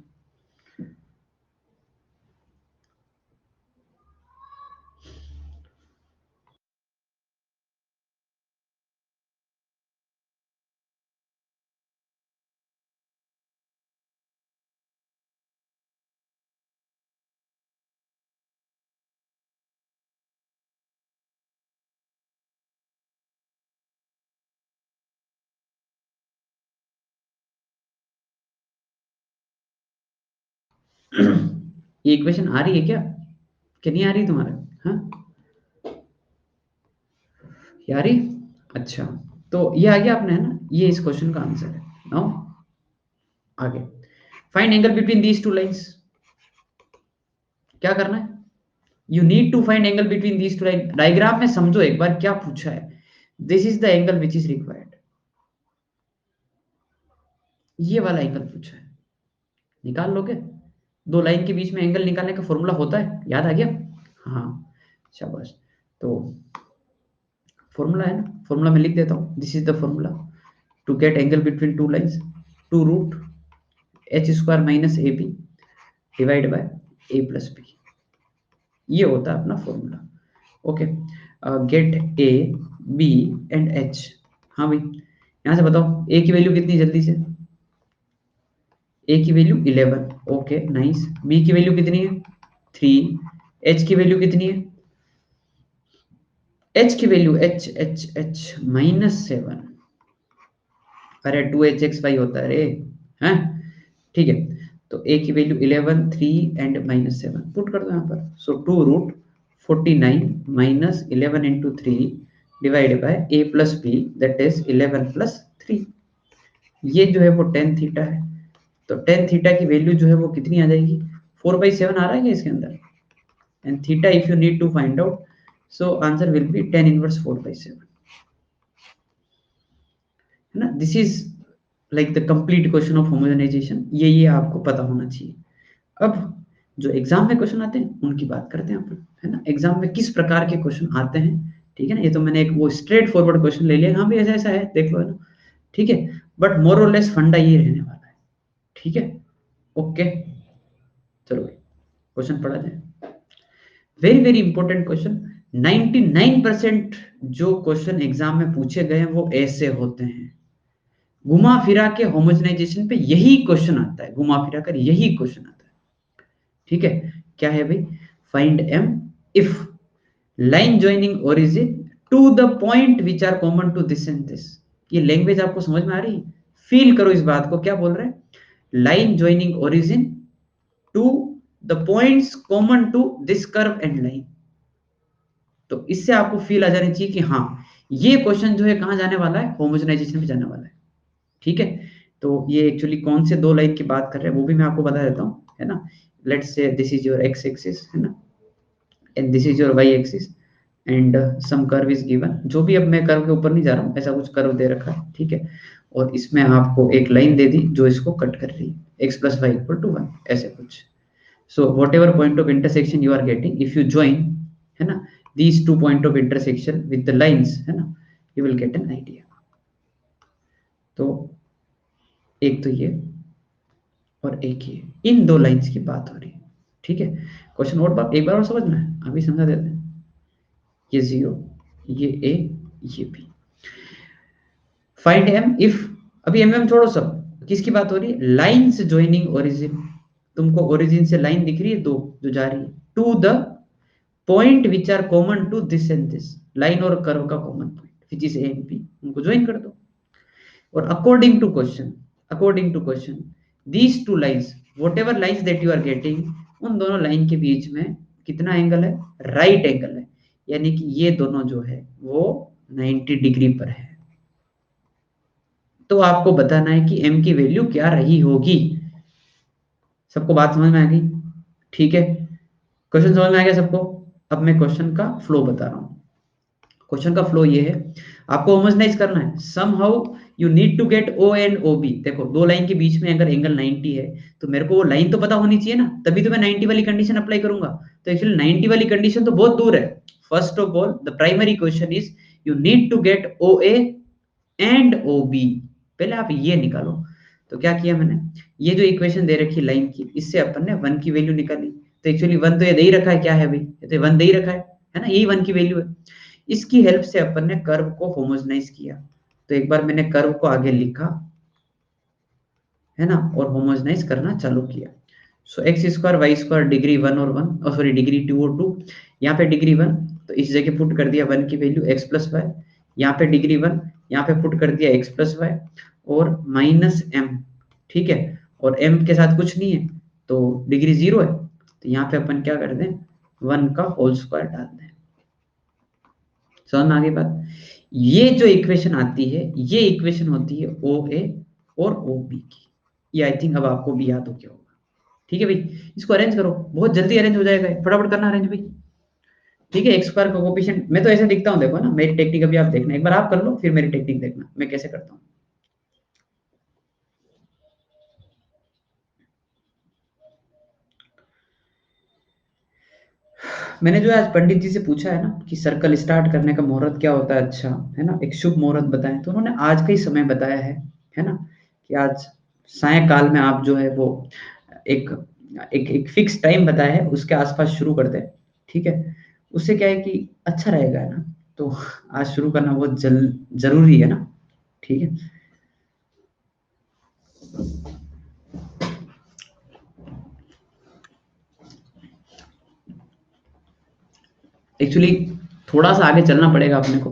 ये इक्वेशन आ रही है क्या, कि नहीं आ रही तुम्हारे, हाँ ये आ रही, अच्छा। तो ये आ गया आपने, है ना, ये इस क्वेश्चन का आंसर है। नाउ आगे, find angle between these two lines. क्या करना है, you need to find angle between these two line. Diagram में समझो एक बार क्या पूछा है, this is the angle which is required, ये वाला एंगल पूछा है, निकाल लोगे। दो लाइन के बीच में एंगल निकालने का फॉर्मूला होता है, याद आ गया, हाँ शाबाश। तो फॉर्मूला है ना, फॉर्मूला में लिख देता हूँ, this is the formula to get angle between two lines, 2√h² - ab divide by a+b, ये होता है अपना formula. Okay, get a b and h. हाँ भाई, यहाँ से बताओ ए की वैल्यू कितनी जल्दी से, ए की वैल्यू 11, ओके नाइस। बी की वैल्यू कितनी है 3, एच की वैल्यू कितनी है, एच की वैल्यू एच एच एच -7, अरे 2hxy होता है रे, हैं, ठीक है। तो ए की वैल्यू 11 3 एंड -7 पुट कर दो यहाँ पर, सो 2√49 -11 into 3 divide by a+b, that is 11 + 3, ये जो है वो टेन थीटा है। तो टेन थीटा की वैल्यू जो है वो कितनी आ जाएगी, 4/7 आ रहा है क्या इसके अंदर, and theta if you need to find out, so answer will be tan inverse 4/7, है ना। This is like the complete question of homogenization, ये आपको पता होना चाहिए। अब जो एग्जाम में क्वेश्चन आते हैं उनकी बात करते हैं अपन, है ना, एग्जाम में किस प्रकार के क्वेश्चन आते हैं, ठीक है ना। ये तो मैंने एक वो स्ट्रेट फॉरवर्ड क्वेश्चन ले लिया, हाँ भी ऐसा ऐसा है देख लो, है ना, ठीक है, बट मोर और लेस फंडा ये रहने वाला है, ठीक है। ओके, चलो भाई क्वेश्चन पढ़ा जाए। वेरी वेरी इंपॉर्टेंट क्वेश्चन, 99% जो क्वेश्चन एग्जाम में पूछे गए हैं वो ऐसे होते हैं, घुमा फिरा के होमोजेनाइजेशन पे यही क्वेश्चन आता है, घुमा फिरा कर यही क्वेश्चन आता है, ठीक है। क्या है भाई, find m if line joining origin to the point which are common to this and this. ये लैंग्वेज आपको समझ में आ रही है, फील करो इस बात को, क्या बोल रहे हैं, line joining origin to the points common to this curve and line. तो इससे आपको फील आ जानी चाहिए कि हाँ ये क्वेश्चन जो है कहाँ जाने वाला है, होमोजेनाइजेशन पे जाने वाला है, ठीक है। तो ये एक्चुअली कौन से दो लाइन की बात कर रहे हैं वो भी मैं आपको बता देता हूँ, है ना। Let's say this is your x axis, है ना, and this is your y axis, and some curve is given, जो भी, अब मैं कर्व के ऊपर नहीं जा रहा हूँ, ऐसा कुछ कर्व दे रखा है, ठीक है। और इसमें आपको एक लाइन दे दी जो इसको कट कर रही है, x + y = 1, ऐसे कुछ। So whatever point of intersection you are getting, if you join, है ना, these two point of intersection with the lines, है ना, you will get an idea। तो एक तो ये और एक ये, इन दो लाइंस की बात हो रही है, ठीक है। क्वेश्चन और बार एक बार और समझना है, अभी समझा देते हैं। ये 0, ये ए, ये बी। फाइंड एम इफ, अभी एम छोड़ो सब, किसकी बात हो रही है? Lines joining origin. तुमको ओरिजिन से लाइन दिख रही है दो जो जा रही है to the point which are common to this and this, line और कर्व का common point which is A and B, उनको ज्वाइन कर दो। और according to question these two lines, whatever lines that you are getting, उन दोनों लाइन के बीच में कितना एंगल है? राइट एंगल है, यानी कि ये दोनों जो है वो 90 डिग्री पर है। तो आपको बताना है कि m की वैल्यू क्या रही होगी। सबको बात समझ में आ गई? ठीक है, क्वेश्चन समझ में आ गया सबको? अब मैं क्वेश्चन का फ्लो बता रहा हूं। क्वेश्चन का फ्लो ये है, आपको होमोजेनाइज करना है। Somehow you need to get O and O B. देखो दो लाइन के बीच में अगर एंगल 90 है तो मेरे को वो लाइन तो पता होनी चाहिए ना, तभी तो मैं 90 वाली कंडीशन अप्लाई करूंगा। तो एक्चुअली 90 वाली कंडीशन तो बहुत दूर है। First of all the primary question is you need to get O A and O B. पहले आप ये निकालो। तो क्या किया मैंने, ये जो इक्वेशन दे रखी लाइन की, इससे अपन ने 1 की वैल्यू निकाली। तो एक्चुअली 1 तो ये दे ही रखा है, क्या है भाई, ये तो 1 दे ही रखा है ना, यही 1 की वैल्यू है। इसकी हेल्प से अपन ने कर्व को होमोजेनाइज किया। तो एक बार मैंने कर्व को आगे लिखा है ना, और होमोजेनाइज करना चालू किया। So X square Y square degree 1 और 1, और सॉरी डिग्री 2 और 2, यहाँ पे डिग्री 1, तो इस जगह पुट कर दिया 1 की वैल्यू एक्स प्लस वाई। यहाँ पे डिग्री 1, यहाँ पे पुट कर दिया एक्स प्लस वाई और माइनस एम, ठीक है। और m के साथ कुछ नहीं है तो डिग्री 0 है, तो यहाँ पे अपन क्या कर दें, 1 का होल स्क्वायर डाल दें। समझ में आ गई बात? ये जो इक्वेशन आती है, ये इक्वेशन होती है ओ ए और ओ बी की। ये आई थिंक अब आपको भी याद हो गया होगा। ठीक है भाई, इसको अरेंज करो, बहुत जल्दी अरेंज हो जाएगा, फटाफट करना अरेंज भाई। ठीक है, एक्स स्क्वायर का कोफिशिएंट मैं तो ऐसे दिखता हूँ, देखो ना मेरी टेक्निक अभी आप देखना, एक बार आप कर लो फिर मेरी टेक्निक देखना मैं कैसे करता हूँ। मैंने जो आज पंडित जी से पूछा है ना कि सर्कल स्टार्ट करने का मुहूर्त क्या होता है, अच्छा है ना, एक शुभ मुहूर्त बताएं, तो उन्होंने आज का ही समय बताया है ना, कि आज सायंकाल में आप जो है वो एक एक फिक्स टाइम बताया है, उसके आसपास शुरू कर दें। ठीक है, उससे क्या है कि अच्छा रहेगा, है ना। तो आज शुरू करना बहुत जरूरी है ना। ठीक है, एक्चुअली थोड़ा सा आगे चलना पड़ेगा अपने को,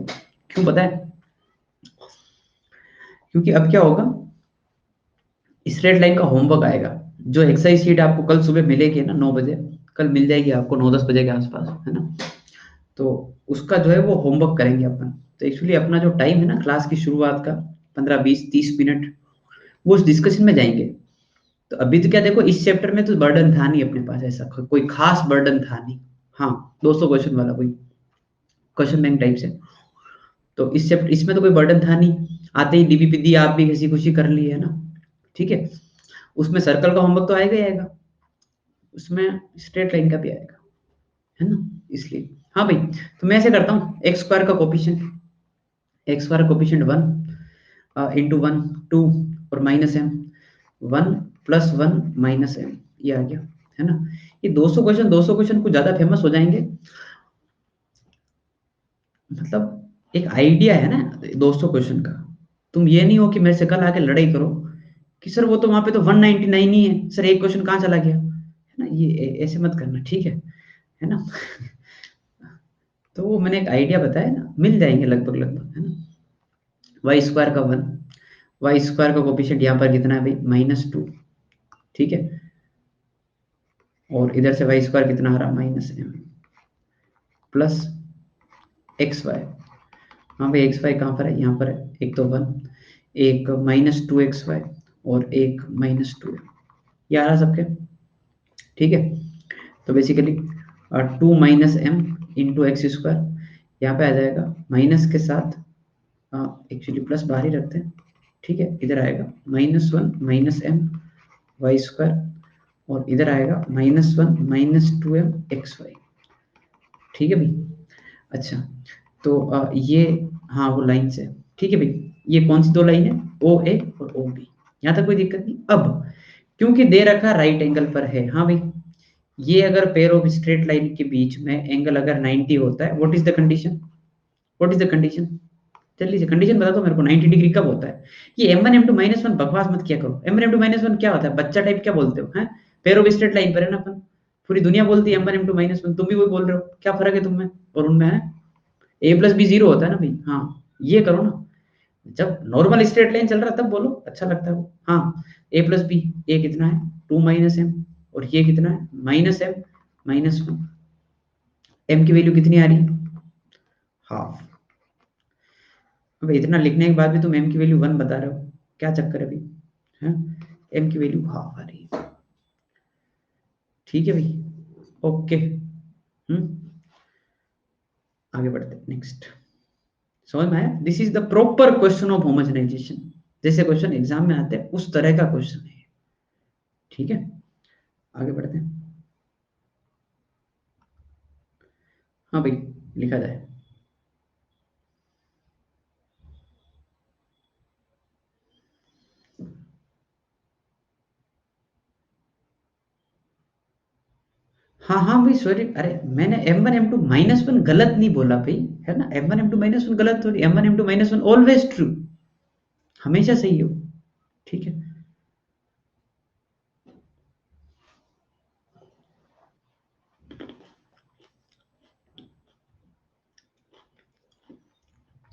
क्यों पता है? क्योंकि अब क्या होगा, स्ट्रेट लाइन का होमवर्क आएगा। जो एक्सरसाइज शीट आपको कल सुबह मिलेगी ना 9 बजे, कल मिल जाएगी आपको 9-10 बजे के आसपास, है ना। तो उसका जो है वो होमवर्क करेंगे अपन। तो एक्चुअली अपना जो टाइम है ना क्लास की शुरुआत का, 15-20-30 मिनट, वो उस डिस्कशन में जाएंगे। तो अभी तो क्या देखो, इस चैप्टर में तो बर्डन था नहीं अपने पास, ऐसा कोई खास बर्डन था नहीं। हाँ, 200 क्वेश्चन वाला कोई क्वेश्चन बैंक टाइप से, तो इस चैप्टर इसमें तो कोई बर्डन था नहीं। आते ही डीबीपी दी, आप भी हंसी खुशी कर ली, है ना। ठीक है, उसमें सर्कल का होमवर्क तो आएगा ही आएगा, उसमें स्ट्रेट लाइन का भी आएगा, है ना, इसलिए। हाँ भाई, तो मैं ऐसे करता हूँ, एक्स स्क्वायर का कोफिशिएंट 1 इंटू 1 2 और माइनस एम, 1+1 माइनस एम, ये आ गया, है ना। ये 200 क्वेश्चन कुछ ज्यादा फेमस हो जाएंगे, मतलब एक आइडिया है ना 200 क्वेश्चन का। तुम ये नहीं हो कि मेरे से कल आके लड़ाई करो कि सर वो तो वहां पे तो 199 ही है, सर एक क्वेश्चन कहाँ चला गया, है ना। ये ऐसे मत करना, ठीक है ना। तो वो मैंने एक आइडिया बताया ना, मिल जाएंगे लगभग लगभग, है ना। वाई स्क्वायर का 1, वाई स्क्वायर का कोफिशिएंट यहाँ पर कितना है भाई, -2, ठीक है। और इधर से वाई स्क्वायर कितना आ रहा, -m प्लस एक्स वाई। हाँ भाई, एक्स वाई कहाँ पर है, यहाँ पर है, एक तो 1, एक -2xy और एक -2, ये आ रहा सबके, ठीक है। तो basically 2 - m into x square, यहाँ पे आ जाएगा माइनस के साथ, एक्चुअली प्लस बाहर ही रखते हैं, ठीक है। इधर आएगा -1 - m वाई स्क्वायर, और इधर आएगा -1 - 2m एक्स वाई, ठीक है भाई। अच्छा, तो ये, हाँ वो लाइन से, ठीक है भाई। ये कौन सी दो लाइन है, ओ ए और ओ बी, यहाँ तक कोई दिक्कत नहीं। अब क्योंकि दे रखा राइट एंगल पर है, हाँ भाई, ये अगर पेयर ऑफ स्ट्रेट लाइन के बीच में एंगल अगर 90 होता है, what is the condition, what is the condition, जल्दी से कंडीशन बता दो मेरे को, 90 डिग्री कब होता है। ये m1 m2 -1 बकवास मत किया करो, m1 m2 -1 क्या होता है, बच्चा टाइप क्या बोलते हो, हैं, पेयर ऑफ स्ट्रेट लाइन पर है ना अपन, पूरी दुनिया बोलती है m1 m2 -1, तुम भी वही बोल रहे हो, क्या फर्क है तुम में और उनमें, है a प्लस बी 0 होता है ना भाई, हाँ ये करो ना, जब नॉर्मल स्ट्रेट लाइन चल रहा है तब बोलो, अच्छा लगता है वो, हाँ a प्लस बी, a कितना है 2 -m, और ये कितना है -m -1, m की वैल्यू कितनी आ रही है, हाफ। अब इतना लिखने के बाद भी तुम m की वैल्यू 1 बता रहे हो, क्या चक्कर है अभी, है, m की वैल्यू हाफ आ रही है, ठीक है भाई, ओके। आगे बढ़ते नेक्स्ट, समझ में आया, this is the proper question of homogenization, जैसे क्वेश्चन एग्जाम में आते हैं उस तरह का क्वेश्चन है, ठीक है, आगे बढ़ते हैं। हाँ भाई, लिखा जाए, हाँ हाँ भाई सॉरी, अरे मैंने m1 m2 -1 गलत नहीं बोला भाई, है ना, m1 m2 -1 गलत थोड़ी, m1 m2 -1 ऑलवेज ट्रू, हमेशा सही हो, ठीक है।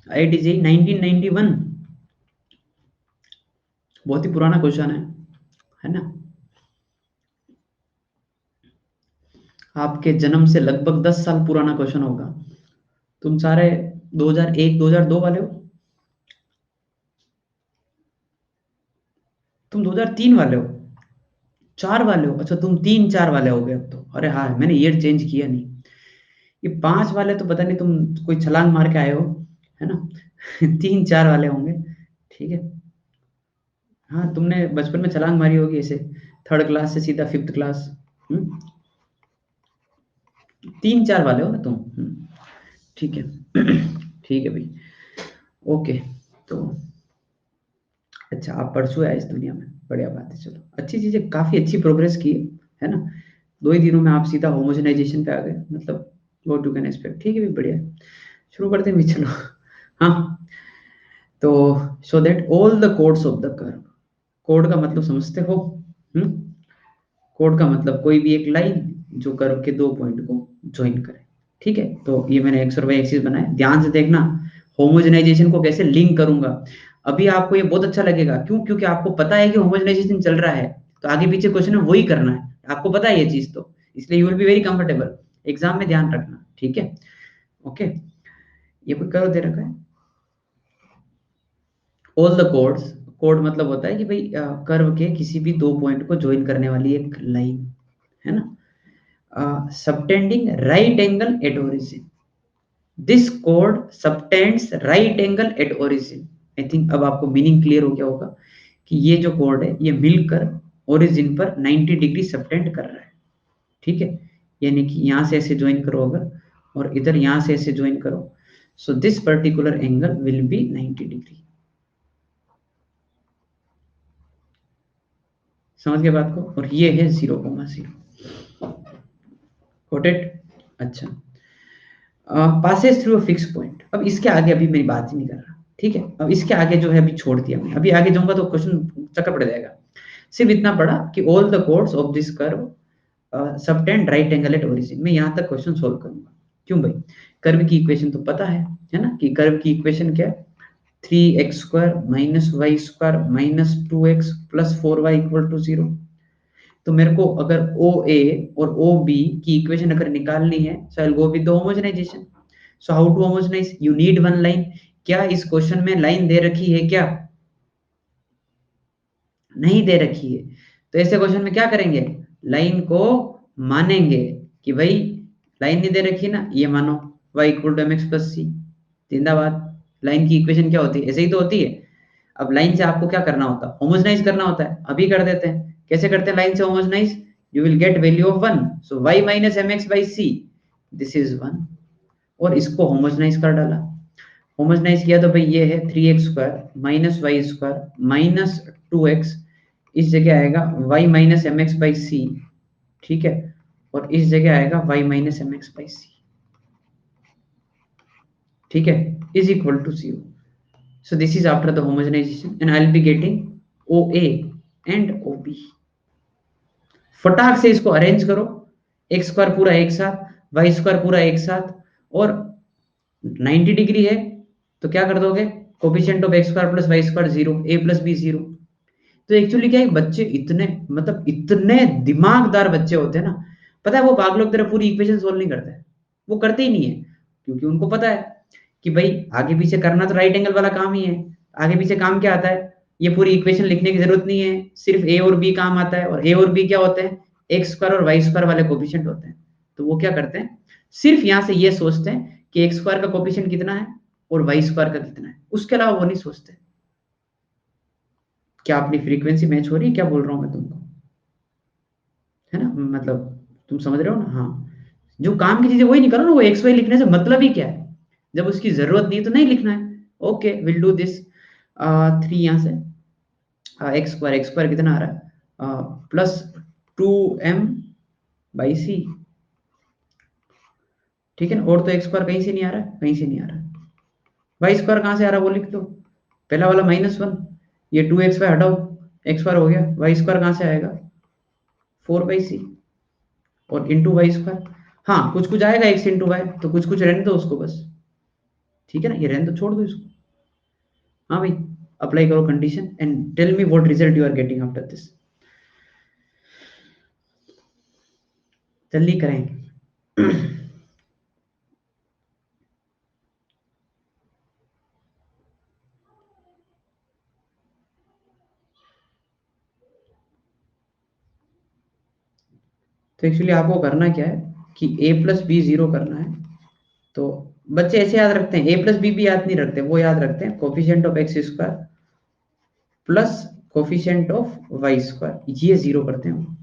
IIT JEE 1991, बहुत ही पुराना क्वेश्चन है ना, आपके जन्म से लगभग 10 साल पुराना क्वेश्चन होगा, तुम सारे 2001 2002 वाले हो, तुम 2003 वाले हो, 4 वाले हो, अच्छा तुम 3 4 वाले हो गए अब तो, अरे हाँ मैंने ईयर चेंज किया नहीं, ये 5 वाले तो पता नहीं तुम कोई छलांग मार के आए हो, है ना 3 4 वाले होंगे, ठीक है, हाँ तुमने बचपन में छलांग मारी होगी ऐसे, 3rd क्लास से सीधा 5th क्लास, 3 4 वाले हो ना तुम, ठीक है ठीक है भाई, ओके, तो अच्छा आप परसों आए इस दुनिया में, बढ़िया बात है, चलो अच्छी चीजें, काफी अच्छी प्रोग्रेस की है ना, 2 ही दिनों में आप सीधा होमोजेनाइजेशन पे आ गए, मतलब व्हाट यू कैन एक्सपेक्ट, ठीक है भी बढ़िया है। शुरू करते हैं भी, चलो हाँ, तो so that all the codes of the curve, code का मतलब समझते हो, हम्म, कोड का मतलब कोई भी एक लाइन जो कर्व के 2 पॉइंट को ज्वाइन करे, ठीक है, तो ये मैंने एक्स और वाई एक्सिस बनाया, ध्यान से देखना होमोजेनाइजेशन को कैसे लिंक करूंगा, अभी आपको ये बहुत अच्छा लगेगा, क्यों, क्योंकि आपको पता है कि होमोजेनाइजेशन चल रहा है, तो आगे पीछे क्वेश्चन में वही करना है, आपको पता है ये चीज, तो इसलिए you will be very comfortable, exam में ध्यान रखना, ठीक है, ओके। ये कोई कर्व दे रखा है, ऑल द कोड्स, कोड मतलब होता है कि भाई कर्व के किसी भी 2 पॉइंट को ज्वाइन करने वाली एक लाइन, है ना, subtending right angle at origin, this code subtends right angle at origin, I think अब आपको मीनिंग क्लियर हो गया होगा कि ये जो कोड है ये मिलकर ओरिजिन पर 90 डिग्री सबटेंड कर रहा है, ठीक है, यानी कि यहां से ऐसे ज्वाइन करो अगर, और इधर यहां से ऐसे ज्वाइन करो, so this particular angle will be 90 degree, समझ गए बात को, और ये है 0,0, गॉट इट, अच्छा, passes through a fix point, अब इसके आगे अभी मेरी बात ही नहीं कर रहा, ठीक है, अब इसके आगे जो है अभी छोड़ दिया मैंने, अभी आगे जाऊंगा तो क्वेश्चन चक्कर पड़ जाएगा, सिर्फ इतना पढ़ा कि all the codes of this curve subtend right angle at origin, मैं यहाँ तक क्वेश्चन सोल्व करूंगा, क्यों भाई, कर्व की इक्वेशन तो पता है ना, कि कर्व की इक्वेशन क्या है, 3x² -y² -2x + 4y = 0, तो मेरे को अगर ओ ए और ओ बी की इक्वेशन अगर निकालनी है, so I will go with the homogenization, so how to homogenize, you need one line, क्या इस क्वेश्चन में लाइन दे रखी है क्या, नहीं दे रखी है, तो ऐसे क्वेश्चन में क्या करेंगे, लाइन को मानेंगे कि भाई लाइन नहीं दे रखी है ना, ये मानो y = mx + c, जिंदाबाद, लाइन की इक्वेशन क्या होती है, ऐसे ही तो होती है, अब लाइन से आपको क्या करना होता है, होमोजेनाइज करना होता है, अभी कर देते हैं, कैसे करते हैं लाइन से homogenise, you will get value of 1, so y - mx/c, this is 1, और इसको होमोजेनाइज कर डाला, होमोजेनाइज किया तो भाई ये है 3x² minus y square minus 2x, इस जगह आएगा y minus M X by C, ठीक है, और इस जगह आएगा y minus M X by C, ठीक है, is equal to 0. So this is after the homogenization and I'll be getting OA and OB. फटाक से इसको अरेंज करो, एक्स स्क्वायर पूरा एक साथ, वाई स्क्वायर पूरा एक साथ, और 90 डिग्री है तो क्या कर दोगे, coefficient of x square plus Y square 0, a plus b 0. तो एक्चुअली क्या है, बच्चे इतने मतलब इतने दिमागदार बच्चे होते हैं ना, पता है वो बाकी लोग तरह पूरी इक्वेशन सोल्व नहीं करते, वो करते ही नहीं है, क्योंकि उनको पता है कि भाई आगे पीछे करना तो राइट एंगल वाला काम ही है. आगे पीछे काम क्या आता है, ये पूरी इक्वेशन लिखने की जरूरत नहीं है, सिर्फ ए और बी काम आता है, और ए और बी क्या होते हैं, एक्स स्क्वायर और वाई स्क्वायर वाले कोफिशिएंट होते हैं. तो वो क्या करते हैं, सिर्फ यहां से ये सोचते हैं कि एक्स स्क्वायर का कोफिशिएंट कितना है और वाई स्क्वायर का कितना है, उसके अलावा वो नहीं सोचते. क्या अपनी फ्रीक्वेंसी मैच हो रही है, क्या बोल रहा हूं मैं तुमको, है ना, मतलब तुम समझ रहे हो ना. हाँ, जो काम की चीजें वही नहीं करो ना, वो एक्स वाई लिखने से मतलब ही क्या है, जब उसकी जरूरत नहीं है तो नहीं लिखना है. Okay, will do this. 3 यहाँ से एक्स स्क्वायर कितना आ रहा है, प्लस 2m/c, ठीक है ना, और तो एक्स स्क्वायर कहीं से नहीं आ रहा है, कहीं से नहीं आ रहा है. वाई स्क्वायर कहाँ से आ रहा है वो लिख दो, पहला वाला -1, ये 2x हटाओ, एक्स स्क्वायर हो गया, वाई स्क्वायर कहाँ से आएगा 4/c और इंटू वाई स्क्वायर. हाँ, कुछ कुछ आएगा x इंटू वाई, तो कुछ कुछ रहने दो उसको बस, ठीक है ना, ये रहने दो, छोड़ दो इसको. हाँ भाई, अप्लाई करो condition and tell me what result you are getting after this. जल्दी करें. तो एक्चुअली आपको करना क्या है कि a प्लस बी 0 करना है. तो बच्चे ऐसे याद रखते हैं, a प्लस बी भी याद नहीं रखते, वो याद रखते हैं coefficient of x square plus coefficient of y square, ये 0 करते हैं.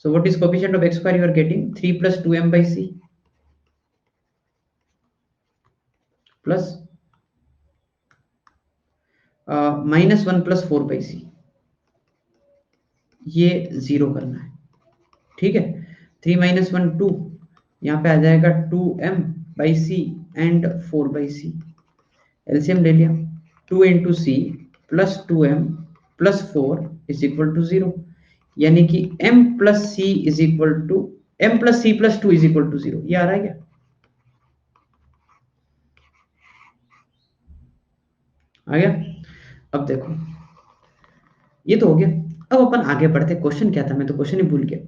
So what is coefficient of x square, you are getting 3 plus 2m/c plus -1 plus 4/c, ये 0 करना है, ठीक है. 3 - 1 2, यहाँ पे आ जाएगा 2m/c एंड 4/c, एलसीएम ले लिया, 2 into c plus 2m plus 4 is equal to 0, यानी कि m plus c is equal to m plus c plus 2 is equal to 0. ये आ रहा है क्या, आ गया. अब देखो, ये तो हो गया. अब अपन आगे बढ़ते, क्वेश्चन क्या था, मैं तो क्वेश्चन ही भूल गया.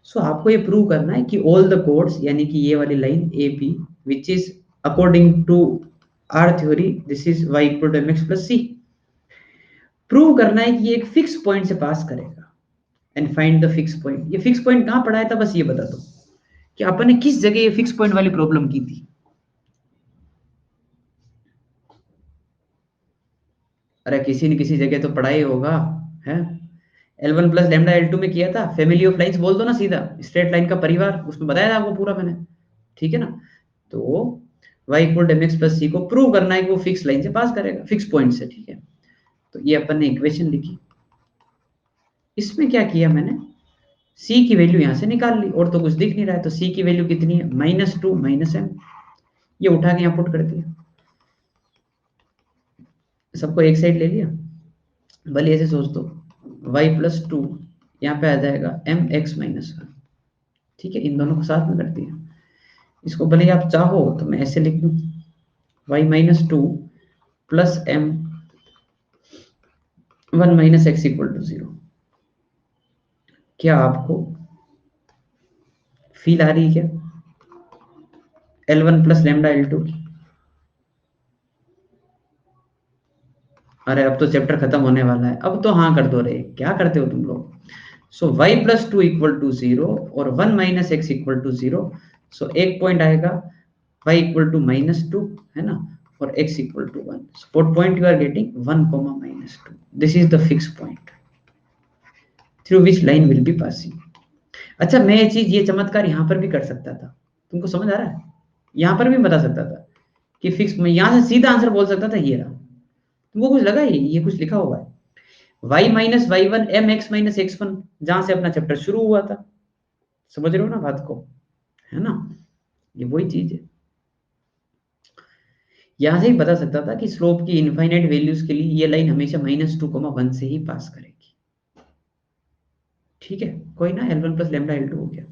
सो आपको ये प्रूव करना है कि ऑल द कोड्स, यानी कि ये वाली line A B which is according to our theory this is y equal to mx plus c, prove करना है कि ये एक फिक्स पॉइंट से पास करेगा. And find the fix point. ये फिक्स पॉइंट कहां पढ़ाया था, बस ये बता दो कि अपन ने किस जगह ये फिक्स पॉइंट वाली प्रॉब्लम की थी. अरे किसी न किसी जगह तो पढ़ा ही होगा, है. L1 प्लस लेमडा L2 में किया था, फैमिली ऑफ लाइन्स बोल दो ना सीधा, स्ट्रेट लाइन का परिवार, उसमें बताया था आपको पूरा मैंने, ठीक है ना. तो y equal to mx plus C को प्रूव करना है कि वो फिक्स लाइन से पास करेगा, फिक्स पॉइंट से, ठीक है. तो ये अपन ने इक्वेशन लिखी, इसमें क्या किया मैंने, c की वैल्यू यहां से निकाल ली, और तो कुछ दिख नहीं रहा है, तो c की वैल्यू कितनी है, -2 - m, ये उठा के यहाँ पुट कर दिया, सबको एक साइड ले लिया. भले ऐसे सोच दो, y प्लस 2 यहाँ पे आ जाएगा mx-1, ठीक है, इन दोनों को साथ में कर दिया. इसको भले आप चाहो तो मैं ऐसे लिख दूं, y-2 plus m 1 - x equal to 0. क्या आपको फील आ रही है क्या, L1 प्लस लेमडा L2 की. अरे अब तो चैप्टर खत्म होने वाला है, अब तो हाँ कर दो रे, क्या करते हो तुम लोग. सो y प्लस 2 इक्वल टू 0 और 1 - x इक्वल टू 0. सो एक पॉइंट आएगा y इक्वल टू -2, है ना, और x equal to 1. Spot point you are getting 1, -2. This is the fix point through which line will be passing. अच्छा, मैं ये चीज, ये चमत्कार यहाँ पर भी कर सकता था, तुमको समझ आ रहा है, यहाँ पर भी बता सकता था कि फिक्स, मैं यहां से सीधा आंसर बोल सकता था ये रहा, तुमको कुछ लगा ये कुछ लिखा हुआ है, y minus y one m x minus x one, जहां से अपना चैप्टर शुरू हुआ था। समझ रहे हो ना बात को, है ना, ये वही चीज है। यहां से ही बता सकता था कि स्लोप की इनफाइनाइट वैल्यूज के लिए ये लाइन हमेशा -2, 1 से ही पास करेगी। ठीक है, कोई ना, L1 प्लस लेमडा L2 हो गया।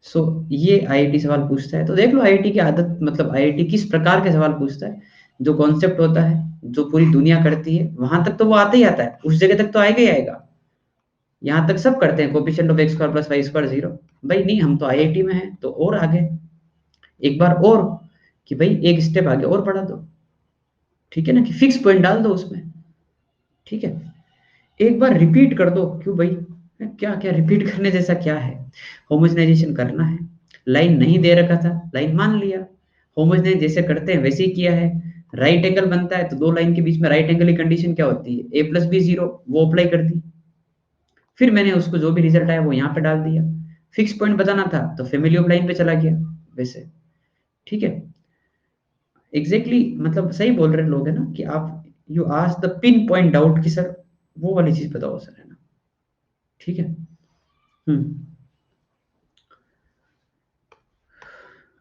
सो ये आईआईटी सवाल पूछता है, तो देख लो आईआईटी की आदत, मतलब आईआईटी किस प्रकार के सवाल पूछता है। जो कॉन्सेप्ट होता है, जो पूरी दुनिया करती है, वहां तक तो वो आता ही आता है, उस जगह तक तो आएगा ही आएगा। यहाँ तक सब करते हैं, coefficient of x square plus Y square 0। भाई नहीं, हम तो आईआईटी में हैं तो और आगे, एक बार और, कि भाई एक स्टेप आगे और बढ़ा दो। ठीक है ना, कि फिक्स पॉइंट डाल दो उसमें। ठीक है, एक बार रिपीट कर दो, क्यों भाई, क्या क्या रिपीट करने जैसा क्या है। होमोजेनाइजेशन करना है, लाइन नहीं दे रखा था, लाइन मान लिया, होमोजेनाइज जैसे करते हैं वैसे ही किया है। राइट एंगल बनता है तो दो लाइन के बीच में राइट एंगल की कंडीशन क्या होती है, ए प्लस बी 0, वो अप्लाई कर दी। फिर मैंने उसको जो भी रिजल्ट आया वो यहाँ पे डाल दिया। फिक्स पॉइंट बताना था तो फैमिली ऑफ लाइन पे चला गया वैसे। ठीक है, एग्जैक्टली मतलब सही बोल रहे लोग, है ना, कि आप you ask the pin point doubt कि सर वो वाली चीज बताओ सर, है ना। ठीक है। हम्म।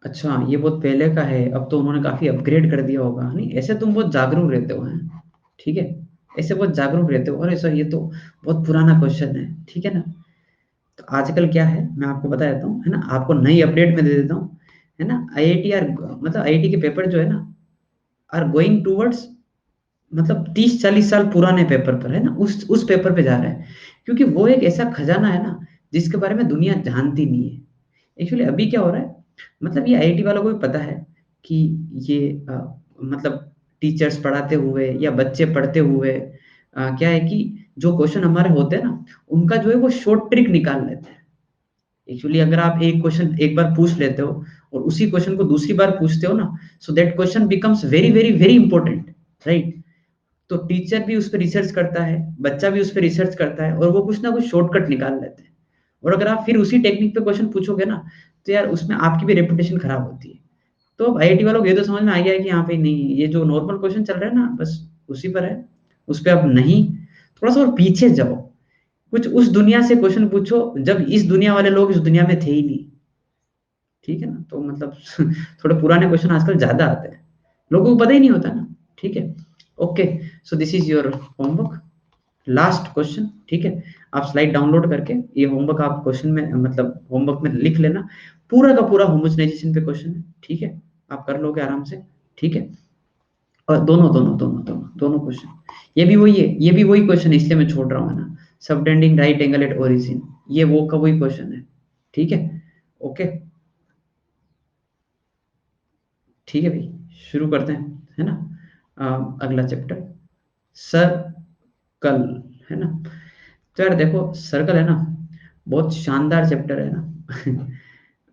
अच्छा, ये बहुत पहले का है, अब तो उन्होंने काफी अपग्रेड कर दिया होगा। नहीं, ऐसे तुम बहुत जागरूक रहते हो, हैं, ठीक है, ऐसे बहुत जागरूक रहते हो। अरे सर ये तो बहुत पुराना क्वेश्चन है, ठीक है ना। तो आजकल क्या है मैं आपको बता देता हूँ, है ना, आपको नई अपडेट में दे देता हूँ, है ना। आईआईटी आर, मतलब आईआईटी के पेपर जो है ना, आर गोइंग टूवर्ड्स, मतलब 30-40 साल पुराने पेपर पर, है ना, उस पेपर पे जा रहे हैं। क्योंकि वो एक ऐसा खजाना है ना, जिसके बारे में दुनिया जानती नहीं है। एक्चुअली अभी क्या हो रहा है, मतलब ये आईआईटी वालों को भी पता है कि ये मतलब टीचर्स पढ़ाते हुए या बच्चे पढ़ते हुए क्या है कि जो क्वेश्चन हमारे होते हैं ना, उनका जो है वो शॉर्ट ट्रिक निकाल लेते हैं। एक्चुअली अगर आप एक क्वेश्चन एक बार पूछ लेते हो और उसी क्वेश्चन को दूसरी बार पूछते हो ना, so that question becomes very very very important, right. तो टीचर भी उस पर रिसर्च करता है, बच्चा भी उस पर रिसर्च करता है, और वो कुछ ना कुछ शॉर्टकट निकाल लेते हैं। और अगर आप फिर उसी टेक्निक पे क्वेश्चन पूछोगे ना, तो यार उसमें आपकी भी रेपुटेशन खराब होती है। तो अब आईआईटी वालों को ये तो समझ में आ गया है कि यहाँ पे नहीं, ये जो नॉर्मल क्वेश्चन चल रहा है ना, बस उसी पर है, उस पर आप नहीं, थोड़ा सा और पीछे जाओ, कुछ उस दुनिया से क्वेश्चन पूछो जब इस दुनिया वाले लोग इस दुनिया में थे ही नहीं। ठीक है ना, तो मतलब थोड़े पुराने क्वेश्चन आजकल ज्यादा आते हैं, लोगों को पता ही नहीं होता ना। ठीक है, okay, so this is your homework, last question. ठीक है, आप स्लाइड डाउनलोड करके ये होमवर्क आप क्वेश्चन में, मतलब होमवर्क में लिख लेना, पूरा का पूरा होमोजेनाइजेशन पे क्वेश्चन है। ठीक है, आप कर लोगे आराम से। ठीक है, और दोनों दोनों दोनों दोनों दोनों क्वेश्चन, ये भी वही है, ये भी वही क्वेश्चन है, इसलिए मैं छोड़ रहा हूँ, है ना। Subtending right angle at origin, ये वो का वही क्वेश्चन है। ठीक है, ओके, ठीक है भाई, शुरू करते हैं, है ना। अगला चैप्टर, सर्कल, है ना। तो यार देखो, सर्कल है ना, बहुत शानदार चैप्टर है ना।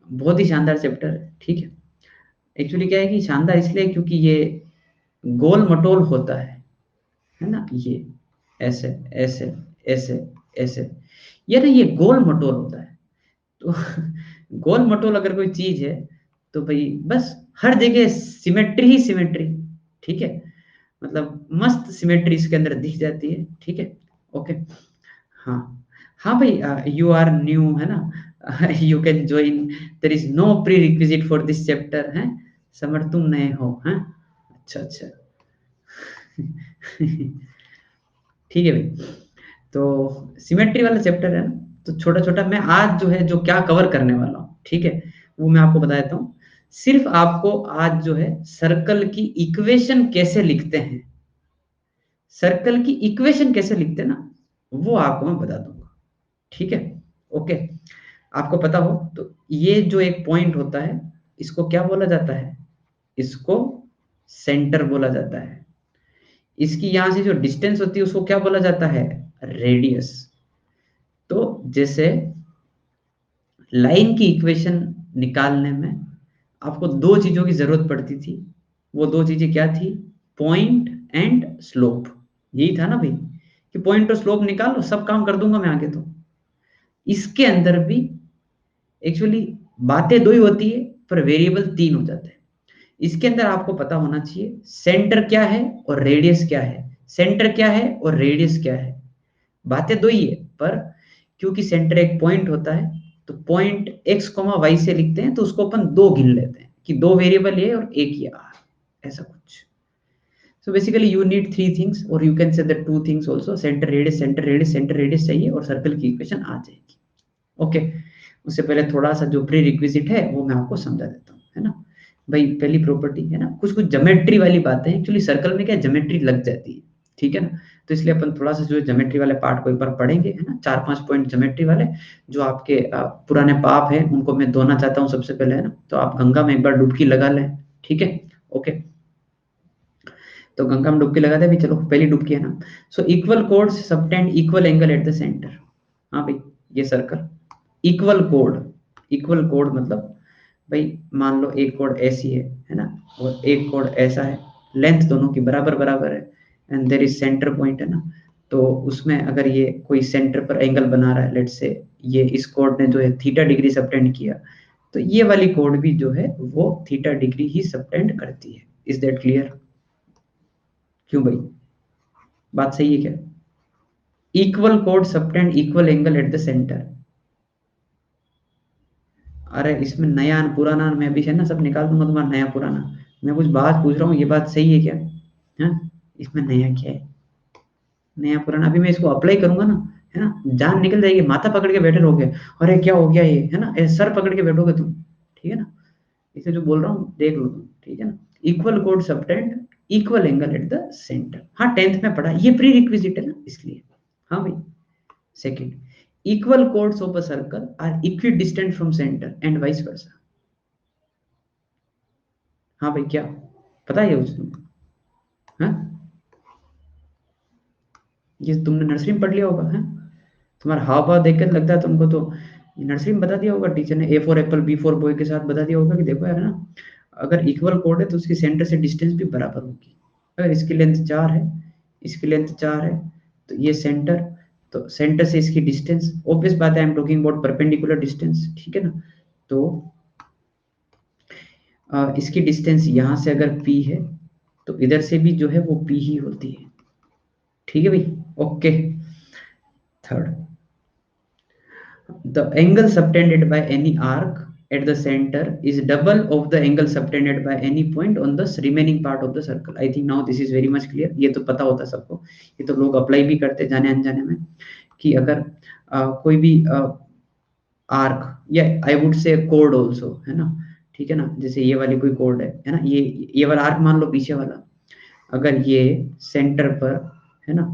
बहुत ही शानदार चैप्टर है। ठीक है, एक्चुअली क्या है कि शानदार इसलिए क्योंकि ये गोल मटोल होता है ना, ये ऐसे ऐसे ऐसे ऐसे, ये ना, ये गोल मटोल होता है। तो गोल मटोल अगर कोई चीज है, तो भाई बस हर जगह सिमेट्री ही सिमेट्री। ठीक है, मतलब मस्त सिमेट्री इसके अंदर दिख जाती है। ठीक है, ओके, हाँ, हाँ भाई, यू आर न्यू, है ना, you can join, there is no prerequisite for this chapter, है, समर तुम नए हो, हैं, अच्छा अच्छा। ठीक है भाई, तो सिमेट्री वाला चैप्टर है ना, तो छोटा छोटा मैं आज जो है, जो क्या कवर करने वाला हूँ, ठीक है, वो मैं आपको बता देता हूँ। सिर्फ आपको आज जो है सर्कल की इक्वेशन कैसे लिखते हैं, सर्कल की इक्वेशन कैसे लिखते हैं ना, वो आपको मैं बता दूंगा। ठीक है, ओके, आपको पता हो तो ये जो एक पॉइंट होता है, इसको क्या बोला जाता है, इसको सेंटर बोला जाता है। इसकी यहां से जो डिस्टेंस होती है उसको क्या बोला जाता है, रेडियस। तो जैसे लाइन की इक्वेशन निकालने में आपको दो चीजों की जरूरत पड़ती थी, वो दो चीजें क्या थी, पॉइंट एंड स्लोप। यही था ना भाई, कि पॉइंट और स्लोप निकालो, सब काम कर दूंगा मैं आगे। तो इसके अंदर भी एक्चुअली बातें दो ही होती है, पर वेरिएबल तीन हो जाते हैं। इसके अंदर आपको पता होना चाहिए सेंटर क्या है और रेडियस क्या है, सेंटर क्या है और रेडियस क्या है। बातें दो ही है, पर क्योंकि सेंटर एक पॉइंट होता है तो पॉइंट x, y से लिखते हैं, तो उसको अपन दो गिन लेते हैं कि दो वेरिएबल है और एक ये r, ऐसा कुछ। So basically you need three things or you can say that two things also, center radius, center radius, center radius चाहिए और सर्कल की इक्वेशन आ जाएगी। ओके, उससे पहले थोड़ा सा जो प्री रिक्विजिट है वो मैं आपको समझा देता हूँ, है ना भाई। पहली प्रॉपर्टी है ना, कुछ कुछ ज्योमेट्री वाली बातें हैं, एक्चुअली सर्कल में क्या ज्योमेट्री लग जाती है, ठीक है ना। तो इसलिए अपन थोड़ा सा जो ज्योमेट्री वाले पार्ट को एक बार पढ़ेंगे, है ना, 4-5 पॉइंट ज्योमेट्री वाले जो आपके पुराने पाप हैं उनको मैं धोना चाहता हूँ सबसे पहले, है ना। तो आप गंगा में एक बार डुबकी लगा लें, ठीक है। ओके, तो गंगा में डुबकी लगा दे भी, चलो पहली डुबकी है ना। So equal codes subtend equal angle at the centre. हाँ भाई, ये circle equal code, equal code मतलब भाई मान लो एक कोड ऐसी है ना, और एक कोड ऐसा है, लेंथ दोनों की बराबर बराबर है, and there is centre point, है ना। तो उसमें अगर ये कोई सेंटर पर एंगल बना रहा है, लेट्स से ये इस कोड ने जो है थीटा डिग्री सबटेंड किया, तो ये वाली कोड भी जो है वो थीटा डिग्री ही सबटेंड करती है। Is that clear? क्यों भाई, बात सही है क्या? Equal code subtend equal angle at the centre. अरे इसमें नया पुराना मैं भी है ना सब निकाल दूंगा तुम्हारा नया पुराना। मैं कुछ बात पूछ रहा हूँ, ये बात सही है क्या? हाँ, इसमें नया क्या है? नया पुराना अभी मैं इसको अप्लाई करूंगा ना, है ना, जान निकल जाएगी, माथा पकड़ के बैठे रहोगे, अरे क्या हो गया ये, है ना, ऐसे सर पकड़ के बैठोगे तुम, ठीक है ना। इसे जो बोल रहा हूँ देख लो तुम, ठीक है ना। Equal code subtend equal angle at the centre, हाँ 10th में पढ़ा, ये प्री रिक्विजिट है ना इसलिए। हाँ भाई, second, equal chords of a circle are equidistant from center and vice versa। हाँ भाई, क्या पता है उसमें? हाँ, ये तुमने नर्सरी में पढ़ लिया होगा, है तुम्हारा हाव भाव देख कर लगता है तुमको, तो ये नर्सरी में बता दिया होगा टीचर ने, A for apple B for boy के साथ बता दिया होगा कि देखो यार, है ना, अगर इक्वल कोड है तो उसकी सेंटर से डिस्टेंस भी बराबर होगी। अगर इसकी लेंथ 4 है, इसकी लेंथ 4 है, तो ये सेंटर, तो सेंटर से इसकी डिस्टेंस, ऑब्वियस बात है, I am talking about perpendicular distance, ठीक है ना। तो इसकी डिस्टेंस यहाँ से अगर p है तो इधर से भी जो है वो p ही होती है, ठीक है भाई। Okay, third, the angle subtended by any arc at the center is double of the angle subtended by any point on the remaining part of the circle। I think now this is very much clear। ये तो पता होता है सबको, ये तो लोग अप्लाई भी करते जाने अनजाने में, कि अगर कोई भी आर्क या I would say code also, है ना, ठीक है ना, जैसे ये वाली कोई कोड है ना, ये वाला आर्क मान लो पीछे वाला, अगर ये सेंटर पर, है ना,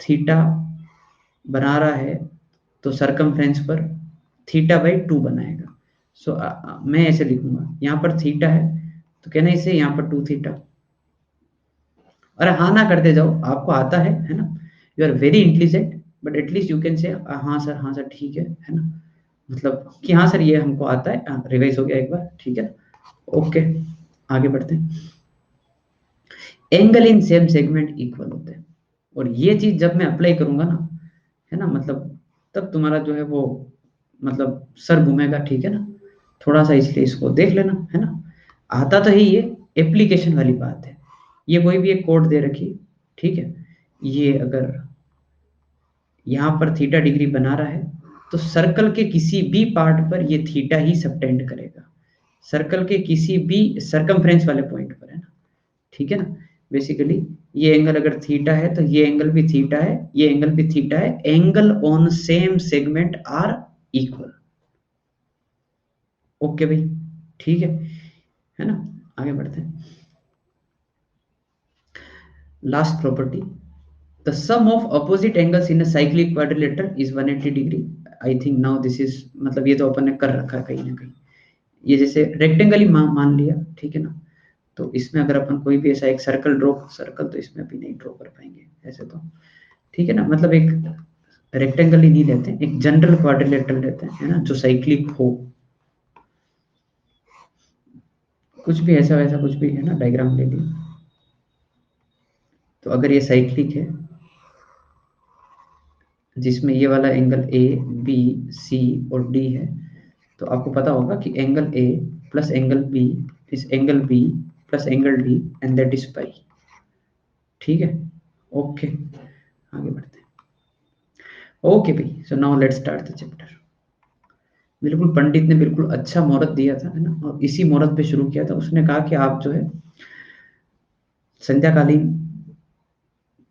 थीटा बना रहा है तो सरकमफ्रेंस पर थीटा बाई 2 बनाएगा। सो मैं ऐसे लिखूंगा, यहाँ पर थीटा है तो कहना इसे यहाँ पर 2 थीटा। अरे हाँ ना करते जाओ, आपको आता है ना, you are very intelligent, but at least you can say हाँ सर ठीक है ना, मतलब कि हाँ सर ये हमको आता है, रिवाइज हो गया एक बार, ठीक है। ओके, आगे बढ़ते हैं। Angle in same segment equal होते हैं, और ये चीज जब मैं अप्लाई करूंगा ना, है ना, मतलब तब तुम्हारा जो है वो मतलब सर घूमेगा, ठीक है ना। थोड़ा सा इसलिए इसको देख लेना, है ना, आता तो है ये, एप्लीकेशन वाली बात है। ये कोई भी एक कोड दे रखी, ठीक है, ये अगर यहाँ पर थीटा डिग्री बना रहा है तो सर्कल के किसी भी पार्ट पर ये थीटा ही सबटेंड करेगा, सर्कल के किसी भी सरकमफ्रेंस वाले पॉइंट पर, है ना, ठीक है ना। बेसिकली ये एंगल अगर थीटा है तो ये एंगल भी थीटा है, ये एंगल भी थीटा है, angle on same segment are equal. Okay भाई, ठीक है ना, आगे बढ़ते हैं। Last property, the sum of opposite angles in a cyclic quadrilateral is 180 degree. I think now this is, मतलब ये तो अपन ने कर रखा है कहीं ना कहीं, ये जैसे रेक्टेंगल ही मान लिया, ठीक है ना। तो इसमें अगर अपन कोई भी ऐसा एक सर्कल ड्रॉ, सर्कल तो इसमें अभी नहीं ड्रॉ कर पाएंगे ऐसे तो, ठीक है ना, मतलब एक रेक्टेंगल ही नहीं लेते, एक जनरल क्वाड्रिलेटरल लेते हैं, है ना, जो साइक्लिक हो, कुछ भी ऐसा वैसा कुछ भी, है ना, डायग्राम ले लिया। तो अगर ये साइक्लिक है जिसमें ये वाला एंगल ए बी सी और डी है, तो आपको पता होगा कि angle A plus angle B is angle B plus angle D and that is pi. ठीक है, ओके आगे बढ़ते हैं। ओके भाई, so now let's start the chapter. बिल्कुल पंडित ने बिल्कुल अच्छा मुहूर्त दिया था, है ना, और इसी मुहूर्त पे शुरू किया था। उसने कहा कि आप जो है संध्याकालीन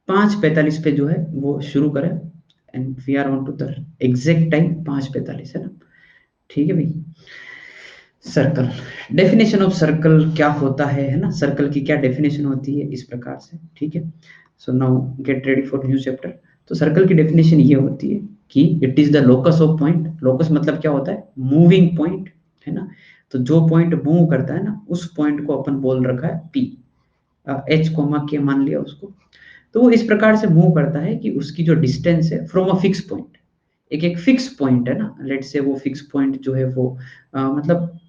5:45 पे जो है वो शुरू करें, and we are on to the exact time 5:45, है ना। ठीक है भाई। सर्कल, डेफिनेशन ऑफ सर्कल क्या होता है ना, सर्कल की क्या डेफिनेशन होती है, इस प्रकार से। ठीक है, so now get ready for new chapter. तो सर्कल की डेफिनेशन ये होती है कि it is the locus of point. Locus मतलब क्या होता है, मूविंग पॉइंट, है ना। तो जो पॉइंट मूव करता है ना, उस पॉइंट को अपन बोल रखा है पी, एच कोमा के मान लिया उसको। तो वो इस प्रकार से मूव करता है कि उसकी जो डिस्टेंस है फ्रॉम अ फिक्स पॉइंट, एक एक फिक्स पॉइंट है ना, लेट से वो फिक्स पॉइंट जो है वो मतलब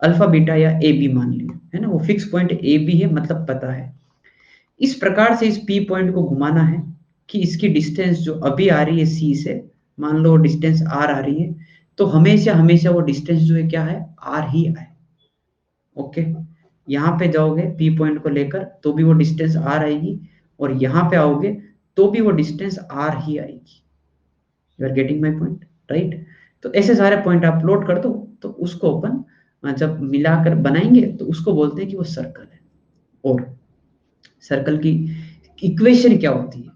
अल्फा बीटा या ए बी मान लिया, है ना। वो फिक्स पॉइंट ए बी है, मतलब पता है। इस प्रकार से इस पी पॉइंट को घुमाना है कि इसकी डिस्टेंस जो अभी आ रही है सी से, मान लो डिस्टेंस आर आ रही है, तो हमेशा हमेशा वो डिस्टेंस जो है क्या है, आर ही आए। ओके, यहाँ पे जाओगे पी पॉइंट को लेकर तो भी वो डिस्टेंस आर आएगी, और यहाँ पे आओगे तो भी वो डिस्टेंस आर ही आएगी। You are getting my point, right. तो ऐसे सारे पॉइंट आप प्लॉट कर दो, तो उसको अपन जब मिलाकर बनाएंगे तो उसको बोलते हैं कि वो सर्कल है। और सर्कल की इक्वेशन क्या होती है,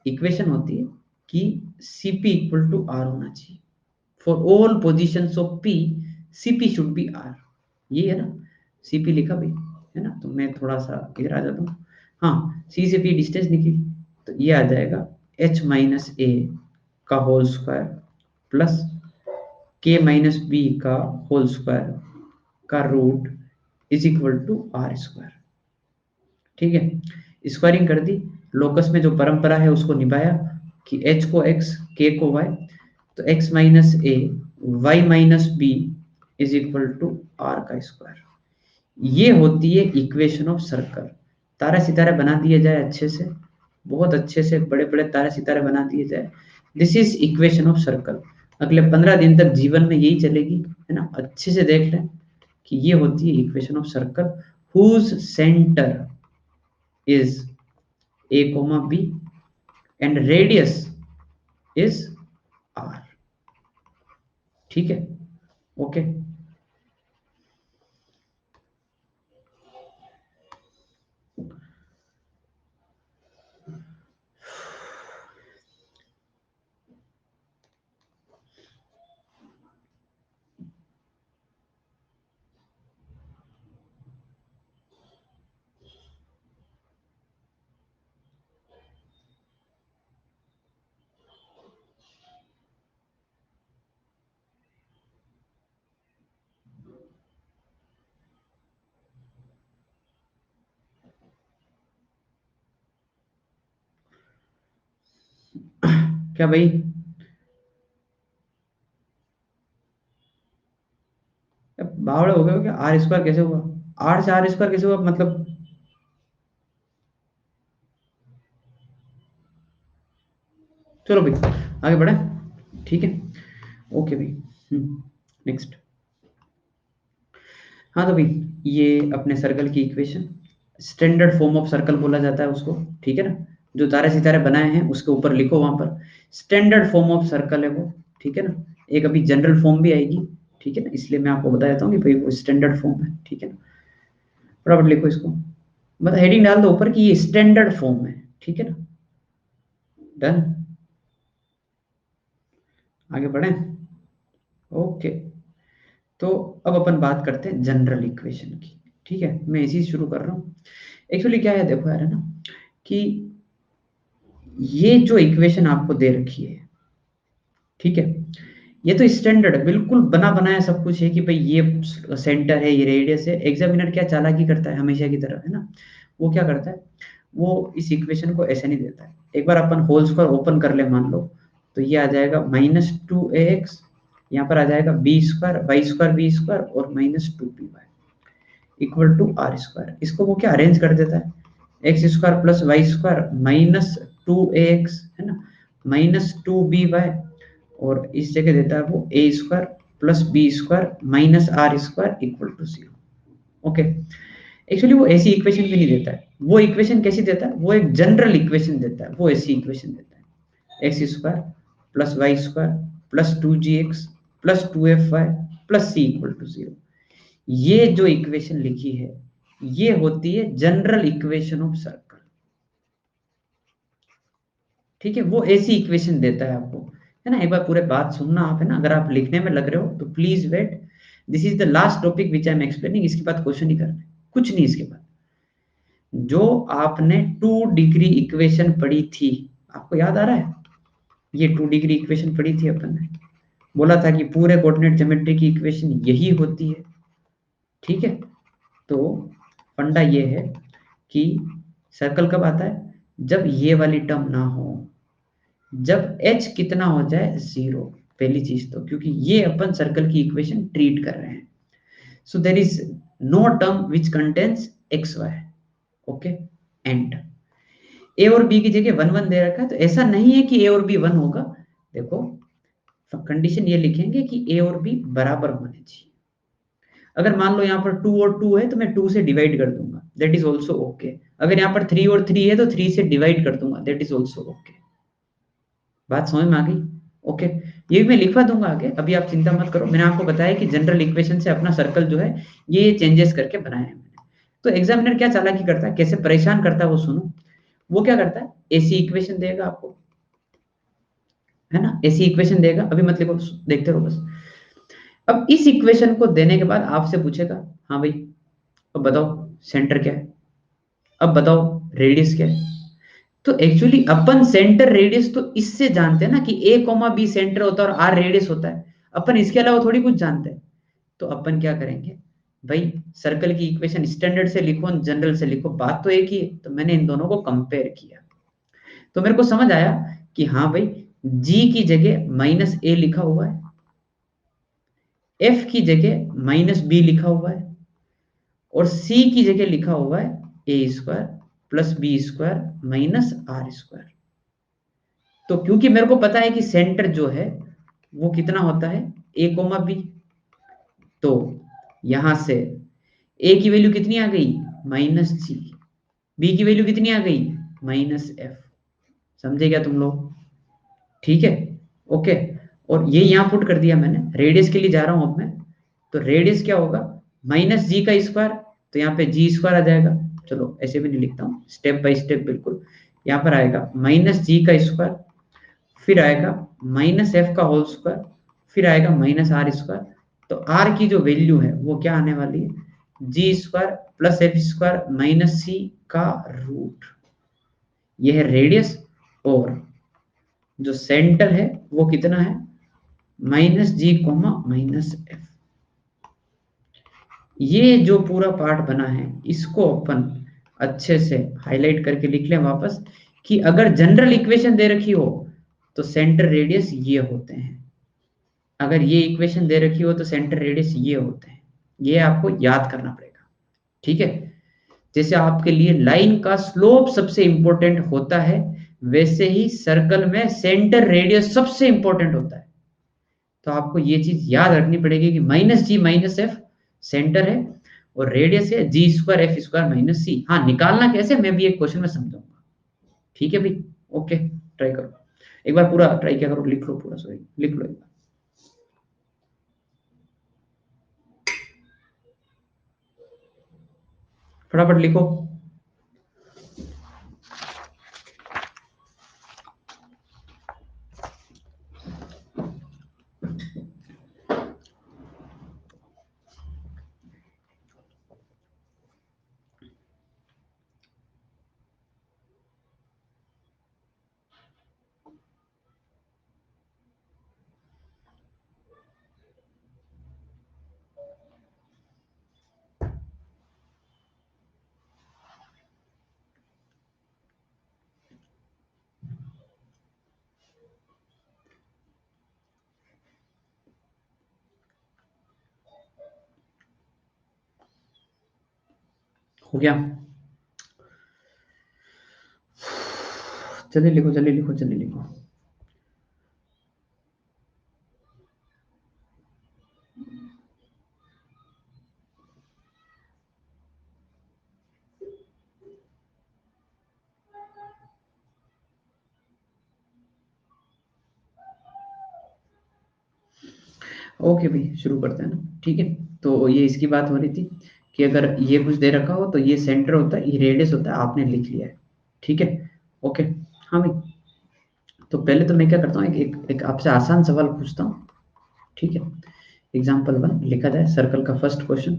इक्वेशन होती है कि Cp इक्वल टू आर होना चाहिए for all position of P। Cp should be r, ये है ना। Cp लिखा भाई, है ना। तो मैं थोड़ा सा इधर आ जाता हूँ। हाँ, C से P डिस्टेंस निकली, तो ये आ जाएगा h माइनस ए का whole square plus k minus b का होल स्क्वायर का root is equal to r square. ठीक है, स्क्वायरिंग कर दी। लोकस में जो परंपरा है उसको निभाया कि h को x, k को y, तो x minus a y minus b is equal to r का स्क्वायर। ये होती है इक्वेशन ऑफ सर्कल। तारा सितारे बना दिए जाए अच्छे से, बहुत अच्छे से बड़े बड़े तारे सितारे बना दिए जाए, this is equation of circle. अगले 15 दिन तक जीवन में यही चलेगी, है ना। अच्छे से देख लें कि ये होती है equation of circle, whose centre is a comma b and radius is r। ठीक है, ओके। क्या भाई, बावड़े हो गए हो क्या? आर स्क्वायर कैसे हुआ, आर से आर स्क्वायर कैसे हुआ, मतलब चलो भाई आगे बढ़े। ठीक है, ओके भाई। नेक्स्ट। हाँ तो भाई, ये अपने सर्कल की equation, standard form of circle बोला जाता है उसको। ठीक है ना, जो तारे सितारे बनाए हैं उसके ऊपर लिखो वहां पर स्टैंडर्ड फॉर्म ऑफ सर्कल है वो। ठीक है ना, एक अभी जनरल फॉर्म भी आएगी। ठीक है ना, इसलिए मैं आपको बता देता हूँ कि भाई वो स्टैंडर्ड फॉर्म है। ठीक है ना, फटाफट लिखो इसको, मतलब हेडिंग डाल दो ऊपर कि ये स्टैंडर्ड फॉर्म है। ठीक है ना, डन। आगे बढ़े, ओके। तो अब अपन बात करते हैं जनरल इक्वेशन की। ठीक है, मैं इसी से शुरू कर रहा हूँ। एक्चुअली क्या है, देखो यार, है ना, कि ये जो इक्वेशन आपको दे रखी है, ठीक है, ये तो स्टैंडर्ड है, बिल्कुल बना बनाया सब कुछ है कि भाई ये सेंटर है, ये रेडियस है। एग्जामिनर क्या चालाकी करता है हमेशा की तरह, है ना, वो क्या करता है, वो इस इक्वेशन को ऐसे नहीं देता है। एक बार अपन होल स्क्वायर ओपन कर ले मान लो, तो ये आ जाएगा -2ax, यहाँ पर आ जाएगा b square Y square b square और -2by equal to r square. इसको वो क्या अरेंज कर देता है, x square plus Y square -2ax, है ना, -2by, और इस जगह देता है वो A square plus B square minus R square equal to 0। Okay. Actually वो ऐसी इक्वेशन भी नहीं देता है, वो इक्वेशन कैसी देता है, वो एक जनरल इक्वेशन देता है, वो ऐसी इक्वेशन देता है, x square plus Y square plus 2gx plus 2fy plus C equal to 0। ये जो इक्वेशन लिखी है ये होती है जनरल इक्वेशन ऑफ सर्कल। ठीक है, वो ऐसी इक्वेशन देता है आपको, है ना। एक बार पूरे बात सुनना आप, है ना। अगर आप लिखने में लग रहे हो तो please wait, this is the last topic which I am explaining. इसके बाद क्वेश्चन ही करना है, कुछ नहीं इसके बाद। जो आपने 2 डिग्री इक्वेशन पढ़ी थी, आपको याद आ रहा है, ये 2 डिग्री इक्वेशन पढ़ी थी अपन ने, बोला था कि पूरे कोऑर्डिनेट ज्योमेट्री की इक्वेशन यही होती है। ठीक है, तो फंडा ये है कि सर्कल कब आता है, जब ये वाली टर्म ना हो, जब h कितना हो जाए 0। पहली चीज तो, क्योंकि ये अपन सर्कल की इक्वेशन ट्रीट कर रहे हैं, so there is no term which contains X Y. Okay, and A और बी की जगह 1 1 दे रखा है, तो ऐसा नहीं है कि ए और बी 1 होगा। देखो, कंडीशन ये लिखेंगे कि ए और बी बराबर होने चाहिए। अगर मान लो यहाँ पर 2 और 2 है तो मैं 2 से डिवाइड कर दूंगा, दैट इज ऑल्सो ओके। अगर यहाँ पर 3 और 3 है तो 3 से डिवाइड कर दूंगा, दैट इज ऑल्सो ओके। बात समझ में आ गई? ओके, ये भी मैं लिखवा दूंगा आगे, अभी आप चिंता मत करो। मैंने आपको बताया कि जनरल इक्वेशन से अपना सर्कल जो है ये चेंजेस करके बनाया है मैंने। तो एग्जामिनर क्या चालाकी करता है, कैसे परेशान करता है वो सुनो। वो क्या करता है, ऐसी इक्वेशन देगा आपको, है ना, ऐसी इक्वेशन देगा, अभी मत लिखो, देखते रहो बस। अब इस इक्वेशन को देने के बाद आपसे पूछेगा, हाँ भाई अब बताओ सेंटर क्या है, अब बताओ रेडियस क्या है। तो एक्चुअली अपन सेंटर रेडियस तो इससे जानते हैं ना कि ए कॉमा बी सेंटर होता है और आर रेडियस होता है। अपन इसके अलावा थोड़ी कुछ जानते हैं। तो अपन क्या करेंगे भाई, सर्कल की इक्वेशन स्टैंडर्ड से लिखो जनरल से लिखो, बात तो एक ही है। तो मैंने इन दोनों को कंपेयर किया, तो मेरे को समझ आया कि हाँ भाई, जी की जगह माइनस ए लिखा हुआ है, एफ की जगह माइनस बी लिखा हुआ है, और सी की जगह लिखा हुआ है A square plus B square minus R square. तो क्योंकि मेरे को पता है कि सेंटर जो है वो कितना होता है, ए कोमा बी, तो यहां से ए की वैल्यू कितनी आ गई, माइनस जी, बी की वैल्यू कितनी आ गई, माइनस एफ। समझे क्या तुम लोग? ठीक है, ओके। और ये यहां पुट कर दिया मैंने, रेडियस के लिए जा रहा हूं अब मैं। तो रेडियस क्या होगा, माइनस जी का स्क्वायर, तो यहाँ पे जी स्क्वायर आ जाएगा। चलो ऐसे भी नहीं लिखता हूँ, स्टेप बाय स्टेप बिल्कुल। यहाँ पर आएगा माइनस जी का स्क्वायर, फिर आएगा माइनस एफ का होल स्क्वायर, फिर आएगा माइनस आर स्क्वायर। तो आर की जो वैल्यू है वो क्या आने वाली है, G square plus F square minus C का रूट। ये है रेडियस, और जो सेंटर है वो कितना है, माइनस जी कोमा माइनस एफ। ये जो पूरा पार्ट बना है इसको अपन अच्छे से हाईलाइट करके लिख लें वापस, कि अगर जनरल इक्वेशन दे रखी हो तो सेंटर रेडियस ये होते हैं, अगर ये इक्वेशन दे रखी हो तो सेंटर रेडियस ये होते हैं। ये आपको याद करना पड़ेगा। ठीक है, जैसे आपके लिए लाइन का स्लोप सबसे इंपॉर्टेंट होता है, वैसे ही सर्कल में सेंटर रेडियस सबसे इंपॉर्टेंट होता है। तो आपको ये चीज याद रखनी पड़ेगी कि माइनस जी माइनस एफ सेंटर है, और रेडियस है G square F square minus सी। हाँ, निकालना कैसे मैं भी एक क्वेश्चन में समझाऊंगा। ठीक है भाई, ओके, ट्राई करो एक बार, पूरा ट्राई किया करो, लिख लो पूरा, सॉरी लिख लो एक बार, फटाफट लिखो। हो गया? जल्दी लिखो जल्दी लिखो जल्दी लिखो। ओके भाई, शुरू करते हैं ना, ठीक है। तो ये इसकी बात हो रही थी कि अगर ये कुछ दे रखा हो तो ये सेंटर होता है, ये रेडियस होता है, आपने लिख लिया है, ठीक है। ओके। हाँ भाई, तो पहले तो मैं क्या करता हूँ, एक आपसे आसान सवाल पूछता हूँ, ठीक है। एग्जाम्पल 1 लिखा जाए, सर्कल का first question,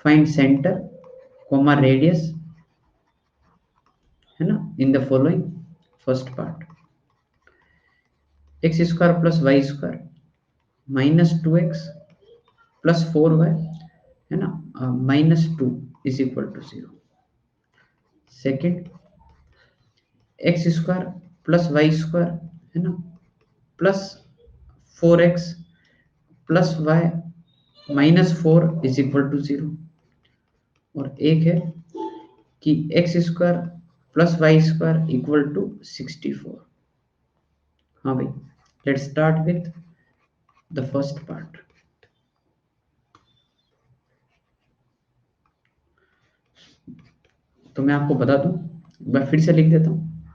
find centre comma radius, है ना, in the following. First part, x square plus Y square minus 2x plus 4y, है ना, -2 is equal to 0। Second, x square plus Y square, है ना, plus 4x plus y -4 is equal to 0। और एक है कि x square plus Y square equal to 64। हाँ भाई, let's start with the first part. तो मैं आपको बता दूं, मैं फिर से लिख देता हूँ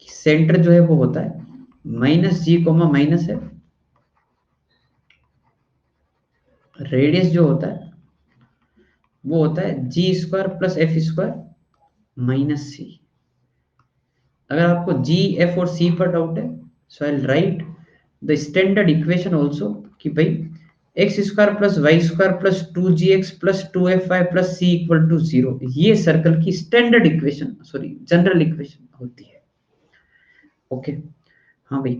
कि सेंटर जो है वो होता है -g माइनस है, रेडियस जो होता है वो होता है G square plus F square minus C. अगर आपको जी, एफ और सी पर डाउट है, so I write the standard equation also, कि भाई X square plus Y square plus 2gx plus 2fy plus C equal to 0, ये सर्कल की standard equation, sorry general equation होती है। ओके। हाँ भाई,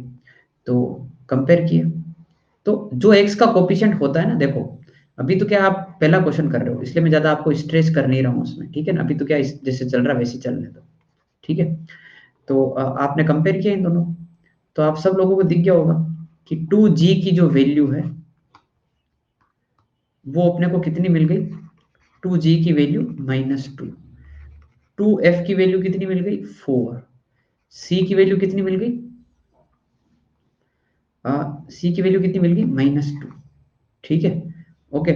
तो कंपेयर किए, तो जो एक्स का कोफिशिएंट होता है ना, देखो अभी तो क्या आप पहला क्वेश्चन कर रहे हो, इसलिए मैं ज्यादा आपको स्ट्रेस कर नहीं रहा हूँ उसमें, ठीक है ना। अभी तो क्या जैसे चल रहा है वैसे चलने दो, ठीक है। तो आपने कंपेयर किया इन दोनों, तो आप सब लोगों को दिख गया होगा कि 2g की जो वैल्यू है वो अपने को कितनी मिल गई, 2g की वैल्यू -2, 2f की वैल्यू कितनी मिल गई 4, c की वैल्यू कितनी मिल गई, c की वैल्यू कितनी मिल गई -2, ठीक है। ओके,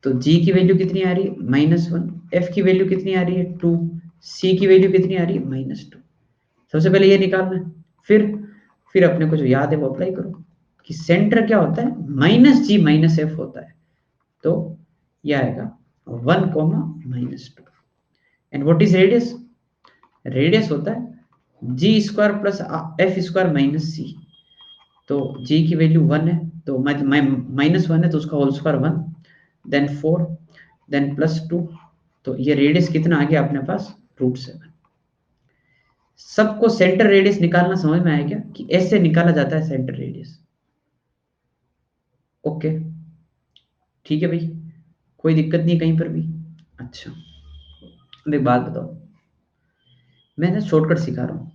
तो g की वैल्यू कितनी आ रही है -1, f की वैल्यू कितनी आ रही है 2, c की वैल्यू कितनी आ रही है -2। सबसे पहले ये निकालना है, फिर अपने को जो याद है वो अप्लाई करो, कि सेंटर क्या होता है -g - f होता है। तो ये आएगा 1, -2। And what is radius, radius होता है G square plus F square minus C. तो जी की वैल्यू 1 है, तो -1 है तो उसका होल स्क्वायर 1, देन 4, देन +2। तो ये रेडियस कितना आ गया अपने पास, √7। सबको सेंटर रेडियस निकालना समझ में आया क्या, कि ऐसे निकाला जाता है सेंटर रेडियस। ओके, ठीक है भाई, कोई दिक्कत नहीं कहीं पर भी। अच्छा, अब एक बात बताओ, मैं ना शॉर्टकट सिखा रहा हूँ,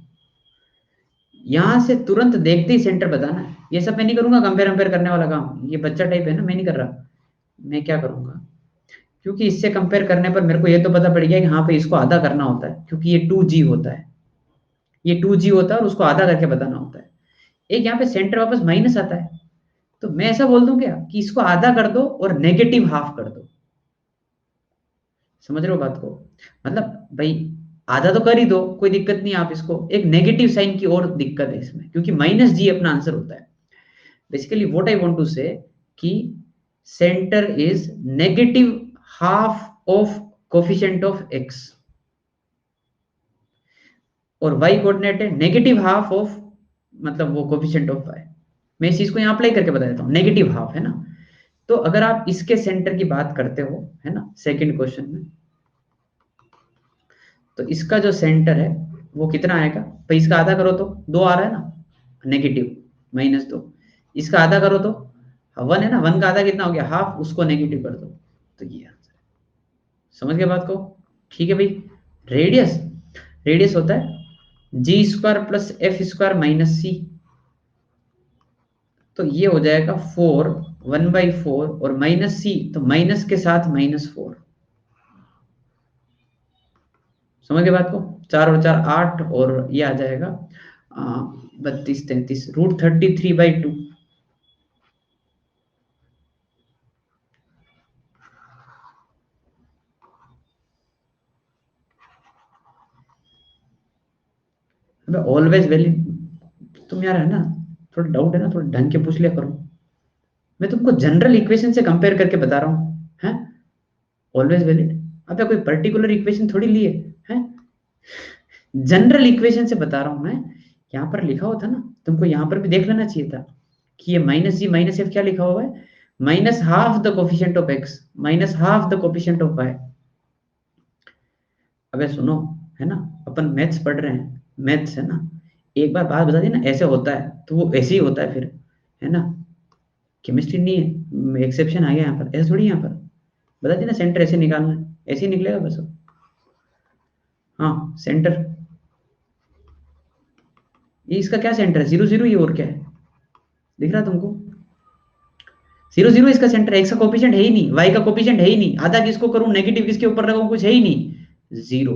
यहां से तुरंत देखते ही सेंटर बताना है। ये सब मैं नहीं करूंगा, कंपेयर कंपेयर करने वाला काम, ये बच्चा टाइप है ना, मैं नहीं कर रहा। मैं क्या करूंगा, क्योंकि इससे कंपेयर करने पर मेरे को ये तो पता पड़ गया कि हाँ पे इसको आधा करना होता है, क्योंकि ये 2g होता है, ये 2g होता है और उसको आधा करके बताना होता है। एक यहाँ पे सेंटर वापस माइनस आता है, तो मैं ऐसा बोल दूं क्या कि इसको आधा कर दो और नेगेटिव हाफ कर दो। समझ रहे हो बात को, मतलब भाई आधा तो कर ही दो, कोई दिक्कत नहीं, आप इसको एक नेगेटिव साइन की और दिक्कत है इसमें, क्योंकि -g अपना आंसर होता है। Basically what I want to say, कि centre is negative half of coefficient of x, और y कोऑर्डिनेट है नेगेटिव हाफ ऑफ, मतलब वो कोफिशिएंट ऑफ y। मैं इस चीज को यहाँ अप्लाई करके बता देता हूँ, नेगेटिव हाफ है ना। तो अगर आप इसके सेंटर की बात करते हो, है ना, सेकंड क्वेश्चन में, तो इसका जो सेंटर है वो कितना आएगा भाई, इसका आधा करो तो 2 आ रहा है ना, नेगेटिव -2, इसका आधा करो तो 1 है ना, 1 का आधा कितना हो गया हाफ, उसको नेगेटिव कर दो, तो ये आंसर है। समझ गए बात को, ठीक है भाई। रेडियस, रेडियस होता है G square plus F square minus C. तो ये हो जाएगा 4, 1/4, और माइनस सी, तो माइनस के साथ -4। समझ गए बात को, 4 और 4 8, और ये आ जाएगा 32 33 √33/2। ऑलवेज वैल्यू, तुम यार है ना, थोड़ा डाउट है ना, थोड़ा ढंग के पूछ लिया करो। मैं तुमको जनरल इक्वेशन से कंपेयर करके बता रहा हूँ, हैं? Always valid. अब कोई पर्टिकुलर इक्वेशन थोड़ी लिए हैं, जनरल इक्वेशन से बता रहा हूँ मैं। यहाँ पर लिखा हुआ था ना, तुमको यहाँ पर भी देख लेना चाहिए था कि ये माइनस जी माइनस एफ क्या लिखा हुआ है, minus half the coefficient of x minus half the coefficient of y. अबे सुनो, है ना, अपन मैथ्स पढ़ रहे हैं, मैथ्स है ना, एक बार बात बता दी ना ऐसे होता है तो वो ऐसे ही होता है फिर, है ना। केमिस्ट्री नहीं है, एक्सेप्शन आ गया यहाँ पर, ऐसे थोड़ी यहाँ पर बता दी ना सेंटर ऐसे निकालना है, ऐसे ही निकलेगा बस। हाँ सेंटर, ये इसका क्या सेंटर है, जीरो जीरो, ये और क्या है, दिख रहा तुमको, जीरो जीरो इसका सेंटर है। एक्स का कोफिशिएंट है ही नहीं, वाई का कोफिशिएंट है ही नहीं, आधा किसको करूं, नेगेटिव किसके ऊपर लगाऊं, कुछ है ही नहीं, जीरो।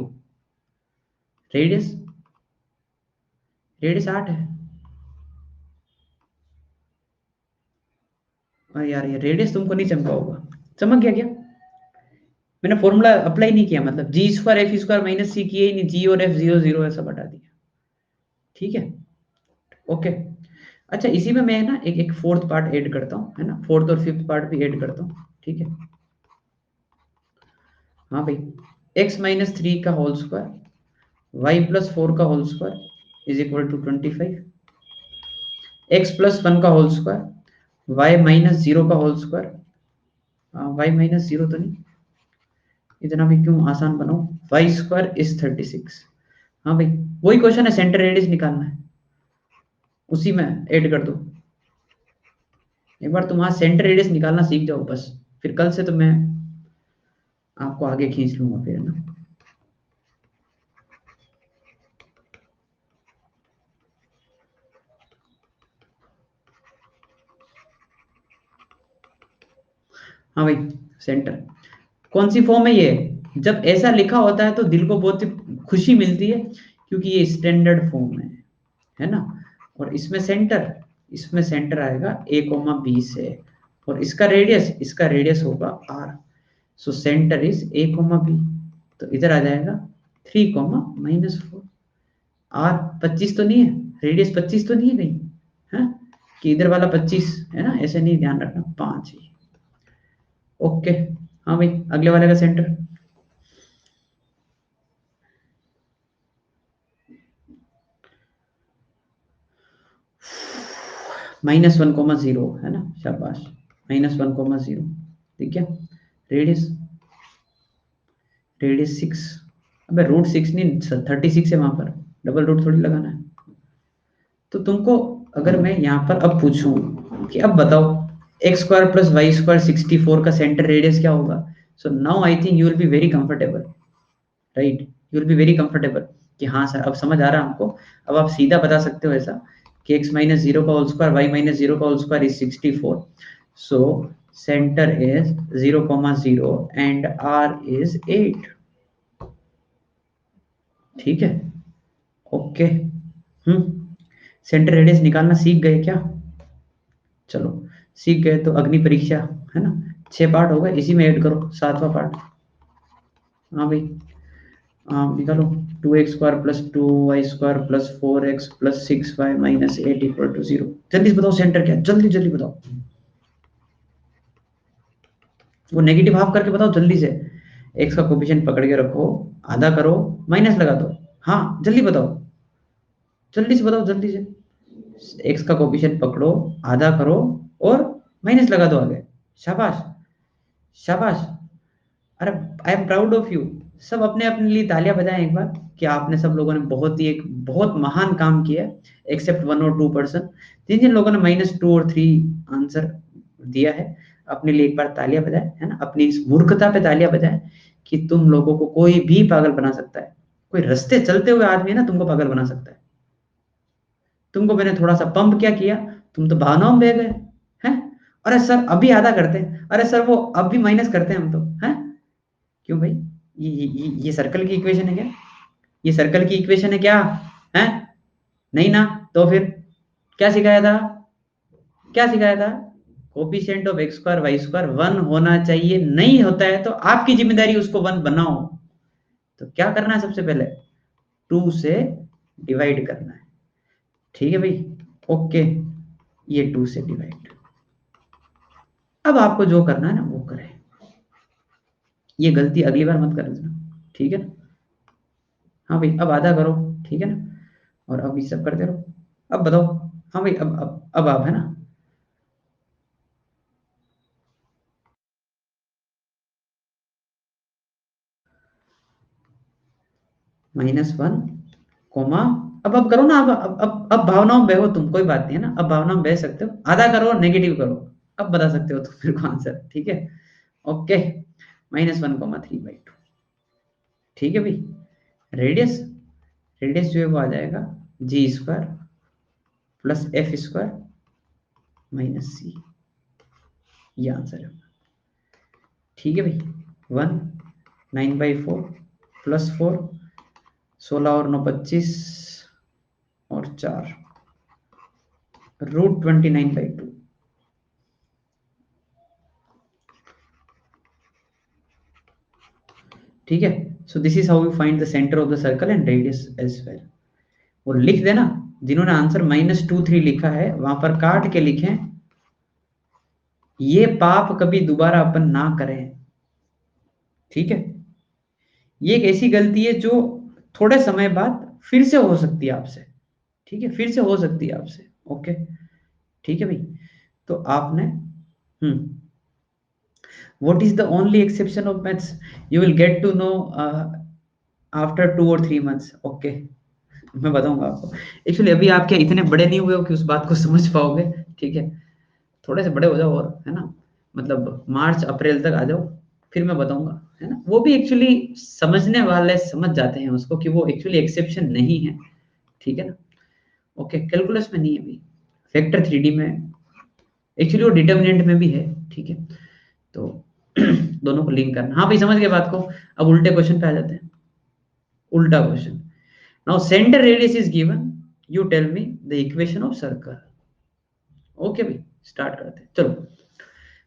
रेडियस, रेडियस 8 है। यार ये रेडियस तुमको नहीं चमका होगा, चमक गया क्या? मैंने फॉर्मूला अप्लाई नहीं किया, मतलब जी स्क्वायर एफ स्क्वायर माइनस सी किया ही नहीं, जी और एफ जीरो जीरो ऐसा बता दिया। ठीक है, ओके। अच्छा इसी में मैं ना एक एक फोर्थ पार्ट ऐड करता हूँ, है ना, फोर्थ और फिफ्थ पार्ट भी ऐड करता हूँ, ठीक है। हाँ भाई, एक्स माइनस थ्री का whole square Y plus four का whole square is equal to 25, X plus one का whole square Y minus zero का whole square, Y minus zero तो नहीं, इतना भी क्यों आसान बनाओ, वाई स्क्वायर इज 36। हाँ भाई, वही क्वेश्चन है, सेंटर रेडियस निकालना है, उसी में ऐड कर दो। एक बार तुम वहां सेंटर रेडियस निकालना सीख जाओ बस, फिर कल से तो मैं आपको आगे खींच लूंगा फिर, है ना। हाँ भाई, सेंटर कौन सी फॉर्म है ये, जब ऐसा लिखा होता है तो दिल को बहुत ही खुशी मिलती है, क्योंकि ये स्टैंडर्ड फॉर्म है ना। और इसमें सेंटर आएगा a कोमा बी से, और इसका रेडियस होगा r। So centre is a comma b, तो इधर आ जाएगा 3 कोमा माइनस 4। r 25 तो नहीं है, रेडियस 25 तो नहीं है कहीं, है कि इधर वाला 25 है ना, ऐसे नहीं, ध्यान रखना 5 ही। ओके, हाँ भाई, अगले वाले का सेंटर -1,0 है ना, शाबाश, -1,0, ठीक है। रेडियस, रेडियस 6, अबे रूट 6 नहीं, 36 है वहां पर, डबल रूट थोड़ी लगाना है। तो तुमको अगर मैं यहाँ पर अब पूछूं कि अब बताओ x square plus Y square 64 का सेंटर रेडियस क्या होगा, so now I think you will be very comfortable, right, you will be very comfortable कि हाँ सर अब समझ आ रहा है हमको। अब आप सीधा बता सकते हो ऐसा कि एक्स माइनस जीरो का whole square Y minus zero का whole square is 64, so centre is 0,0 and R is 8। ठीक है, ओके। सेंटर रेडियस निकालना सीख गए क्या? चलो, सीख गए तो अग्नि परीक्षा, है ना, 6 पार्ट होगा, इसी में ऐड करो 7वां पार्ट। हाँ भाई, निकालो, 2x² plus 2y² plus 4x plus 6y minus 8 equal to 0। जल्दी से बताओ सेंटर क्या है, जल्दी जल्दी बताओ, वो नेगेटिव हाफ करके बताओ जल्दी से। एक्स का कोफिशिएंट पकड़ के रखो, आधा करो, माइनस लगा दो। हाँ जल्दी बताओ, जल्दी से बताओ, जल्दी से। एक्स का कोफिशिएंट पकड़ो, आधा करो, और माइनस लगा दो आगे। शाबाश, शाबाश। अरे I am proud of you. सब अपने अपने लिए तालियां बजाएं एक बार कि आपने सब लोगों ने बहुत ही एक बहुत महान काम किया, एक्सेप्ट 1 और 2 पर्सन, जिन जिन लोगों ने -2 और 3 आंसर दिया है, अपने लिए एक बार तालियां बजाएं, है ना, अपनी इस मूर्खता पे तालियां बजाएं कि तुम लोगों को कोई भी पागल बना सकता है, कोई रास्ते चलते हुए आदमी है ना तुमको पागल बना सकता है। तुमको मैंने थोड़ा सा पंप क्या किया, तुम तो भावनाओं में बह गए हैं। अरे सर अभी आधा करते हैं, अरे सर वो अब भी माइनस करते हैं हम तो, हैं? क्यों भाई, ये सर्कल की इक्वेशन है क्या? ये सर्कल की इक्वेशन है क्या? है? नहीं ना, तो फिर क्या सिखाया था, क्या सिखाया था? Coefficient of x square Y square 1 होना चाहिए, नहीं होता है तो आपकी जिम्मेदारी उसको 1 बनाओ। तो क्या करना है सबसे पहले, 2 से डिवाइड करना है। ठीक है भाई, ओके। ये 2 से डिवाइड। अब आपको जो करना है ना वो करें, ये गलती अगली बार मत कर देना, ठीक है ना। हाँ भाई अब आधा करो, ठीक है ना, और अब ये सब करते रहो। अब बताओ, हाँ भाई अब आप है ना, -1 कोमा, अब करो ना, अब भावनाओं में बहो तुम, कोई बात नहीं है ना, अब भावनाओं में बह सकते हो, आधा करो और नेगेटिव करो, अब बता सकते हो तुम मेरे को आंसर, ठीक है। ओके, -1,3/2, ठीक है भाई। रेडियस, रेडियस जो है वो आ जाएगा g² plus f² minus c, ये आंसर है, ठीक है भाई। 9/4 प्लस 4, 16 और 9 25 और 4 √29/2, ठीक है। So this is how you find the centre of the circle and radius as well. और लिख देना, जिन्होंने आंसर -2 3 लिखा है वहां पर काट के लिखें, ये पाप कभी दोबारा अपन ना करें, ठीक है। ये एक ऐसी गलती है जो थोड़े समय बाद फिर से हो सकती है आपसे, ठीक है, फिर से हो सकती है आपसे। ओके, ठीक है भाई। तो आपने what is the only exception of maths, you will get to know after 2 और 3 मंथ्स। ओके, मैं बताऊंगा आपको। एक्चुअली अभी आप क्या इतने बड़े नहीं हुए हो कि उस बात को समझ पाओगे, ठीक है। थोड़े से बड़े हो जाओ और, है ना, मतलब मार्च अप्रैल तक आ जाओ, फिर मैं बताऊंगा, है ना। वो भी एक्चुअली समझने वाले समझ जाते हैं उसको कि वो एक्चुअली एक्सेप्शन नहीं है, ठीक है ना। ओके, कैलकुलस में नहीं है अभी, फैक्टर 3D में, एक्चुअली वो डिटर्मिनेंट में भी है, ठीक है। तो दोनों को लिंक करना, हाँ भाई समझ गए बात को। अब उल्टे क्वेश्चन पे आ जाते हैं, उल्टा question. Now centre radius is given, you tell me the equation of circle. Okay भाई, स्टार्ट करते हैं, चलो।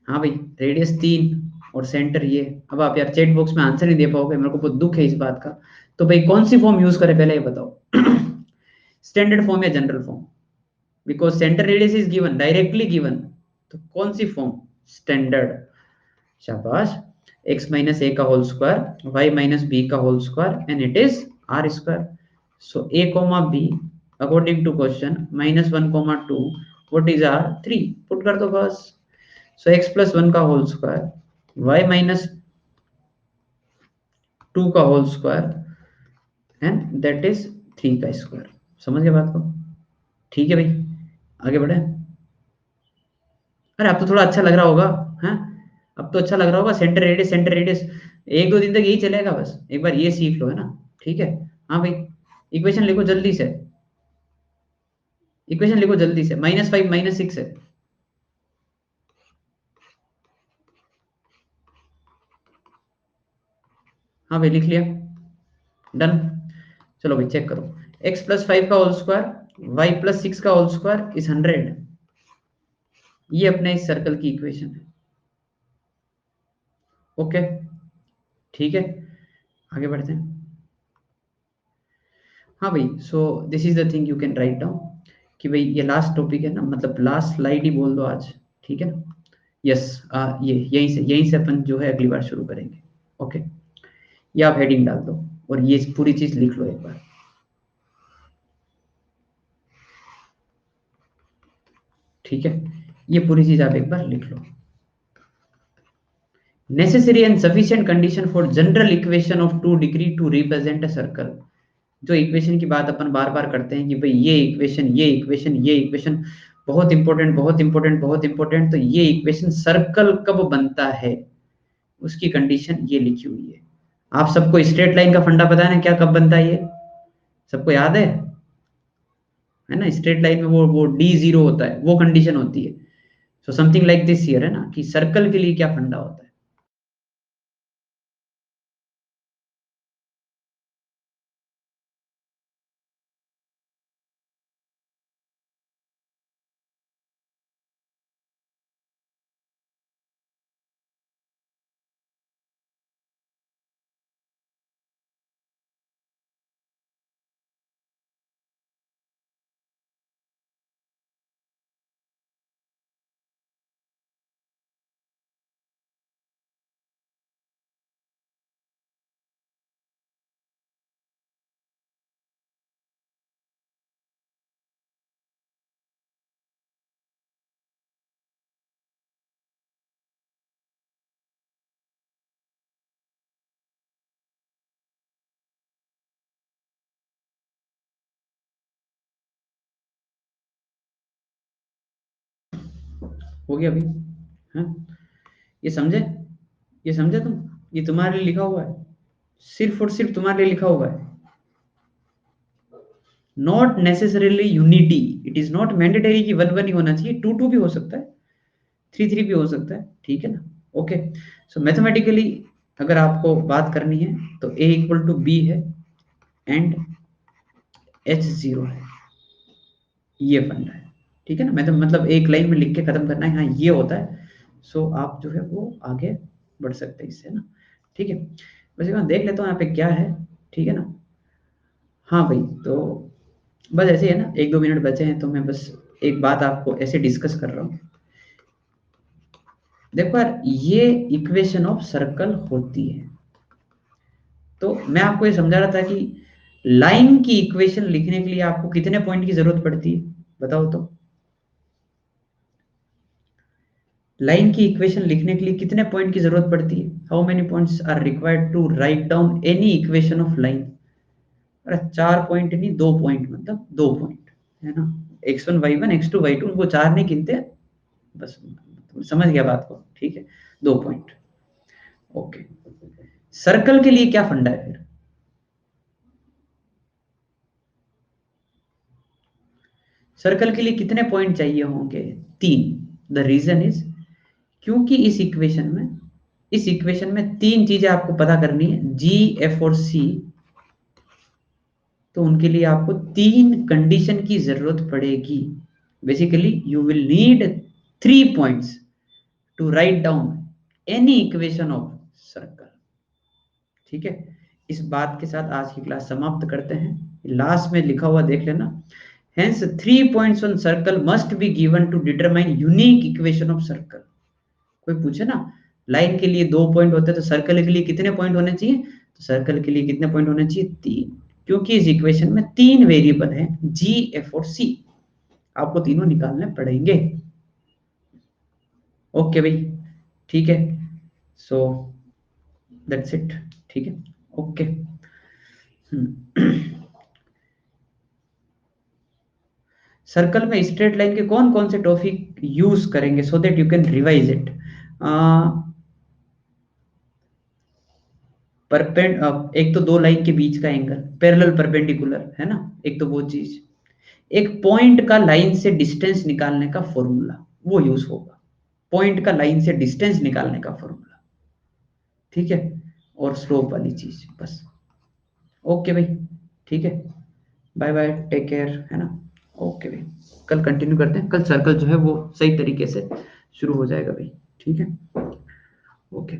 हाँ भाई, रेडियस 3 और सेंटर ये। अब आप यार चैट बॉक्स में आंसर नहीं दे पाओगे, मेरे को बहुत दुख है इस बात का। तो भाई कौन सी फॉर्म यूज करें पहले ये बताओ, स्टैंडर्ड फॉर्म या general form, because centre radius is given, directly given, तो कौन सी फॉर्म, स्टैंडर्ड, शाबाश। x - a का होल स्क्वायर, y - b का whole square and it is r²। सो a, b according to question -1, 2, what is r? 3, put कर दो बस। सो x+1 का होल स्क्वायर, y - 2 का whole square and that is 3 का स्क्वायर। समझ गए बात को, ठीक है भाई, आगे बढ़े। अरे अब तो थोड़ा अच्छा लग रहा होगा, हैं, अब तो अच्छा लग रहा होगा। सेंटर रेडियस, सेंटर रेडियस, 1 2 दिन तक यही चलेगा, बस एक बार ये सीख लो, है ना, ठीक है। हाँ भाई, इक्वेशन लिखो जल्दी से, इक्वेशन लिखो जल्दी से, -5 -6 है। हाँ भाई लिख लिया, डन। चलो भाई चेक करो, x+5 का होल स्क्वायर, y+6 का होल स्क्वायर इज 100, ये अपने इस सर्कल की इक्वेशन है। ओके, ठीक है, आगे बढ़ते हैं। हाँ भाई, सो this is the thing you can write down, कि भाई ये लास्ट टॉपिक है ना, मतलब लास्ट स्लाइड ही बोल दो आज, ठीक है ना। यस, ये यहीं से अपन जो है अगली बार शुरू करेंगे। ओके, ये आप हेडिंग डाल दो और ये पूरी चीज लिख लो एक बार, ठीक है। ये पूरी चीज आप एक बार लिख लो। Necessary and sufficient condition for general equation of 2 degree to represent a circle. जो इक्वेशन की बात अपन बार बार करते हैं कि भाई ये इक्वेशन, ये इक्वेशन, ये इक्वेशन, बहुत इंपॉर्टेंट, बहुत इंपॉर्टेंट, बहुत इंपॉर्टेंट। तो ये इक्वेशन सर्कल कब बनता है, उसकी कंडीशन ये लिखी हुई है। आप सबको स्ट्रेट लाइन का फंडा पता है ना, क्या कब बनता है ये, सबको याद है ना। स्ट्रेट लाइन में वो d0 होता है, वो कंडीशन होती है। So something like this here, है ना, कि सर्कल के लिए क्या फंडा होता है। हो गया भाई। हाँ, ये समझे तुम, ये तुम्हारे लिए लिखा हुआ है, सिर्फ और सिर्फ तुम्हारे लिए लिखा हुआ है। Not necessarily unity, it is not mandatory कि 1 1 ही होना चाहिए, 2 2 भी हो सकता है, 3 3 भी हो सकता है, ठीक है ना। ओके, सो मैथमेटिकली अगर आपको बात करनी है तो ए इक्वल टू बी है एंड एच जीरो है, ये फंडा है, ठीक है ना। मैं तो मतलब एक लाइन में लिख के खत्म करना है, हाँ ये होता है। सो आप जो है वो आगे बढ़ सकते हैं इससे ना, ठीक है। वैसे मैं देख लेता हूँ यहाँ पे क्या है, ठीक है ना। हाँ भाई, तो बस ऐसे ही है ना, 1 2 मिनट बचे हैं तो मैं बस एक बात आपको ऐसे डिस्कस कर रहा हूँ। देखो यार, ये इक्वेशन ऑफ सर्कल होती है, तो मैं आपको ये समझा रहा था कि लाइन की इक्वेशन लिखने के लिए आपको कितने पॉइंट की जरूरत पड़ती है, बताओ तो। लाइन की इक्वेशन लिखने के लिए कितने पॉइंट की जरूरत पड़ती है, how many points are required to write down any equation of line. अरे 4 पॉइंट नहीं, 2 पॉइंट, मतलब 2 पॉइंट, है ना। x1 y1 x2 y2, उनको 4 नहीं गिनते, बस समझ गया बात को, ठीक है। 2 पॉइंट, ओके। सर्कल के लिए क्या फंडा है फिर, सर्कल के लिए कितने पॉइंट चाहिए होंगे, 3। द रीजन इज, क्योंकि इस इक्वेशन में 3 चीजें आपको पता करनी है, जी एफ और सी, तो उनके लिए आपको 3 कंडीशन की जरूरत पड़ेगी। Basically you will need 3 points to write down any equation of circle, ठीक है। इस बात के साथ आज की क्लास समाप्त करते हैं। लास्ट में लिखा हुआ देख लेना, hence 3 points on circle must be given to determine unique equation of circle. कोई पूछे ना, लाइन के लिए 2 पॉइंट होते हैं तो सर्कल के लिए कितने पॉइंट होने चाहिए, तो सर्कल के लिए कितने पॉइंट होने चाहिए, 3, क्योंकि इस इक्वेशन में 3 वेरिएबल हैं, जी एफ और सी, आपको तीनों निकालने पड़ेंगे। ओके भाई, ठीक है, सो दैट्स इट, ठीक है, ओके। सर्कल में स्ट्रेट लाइन के कौन कौन से टॉपिक यूज करेंगे so that you can revise it. एक तो दो लाइन के बीच का एंगल, पैरेलल परपेंडिकुलर, है ना, एक तो वो चीज। एक पॉइंट का लाइन से डिस्टेंस निकालने का फॉर्मूला, वो यूज होगा, पॉइंट का लाइन से डिस्टेंस निकालने का फॉर्मूला, ठीक है। और स्लोप वाली चीज, बस। ओके भाई, ठीक है, बाय बाय, टेक केयर, है ना। ओके भाई, कल कंटिन्यू करते हैं, कल सर्कल जो है वो सही तरीके से शुरू हो जाएगा भाई, ठीक है, ओके।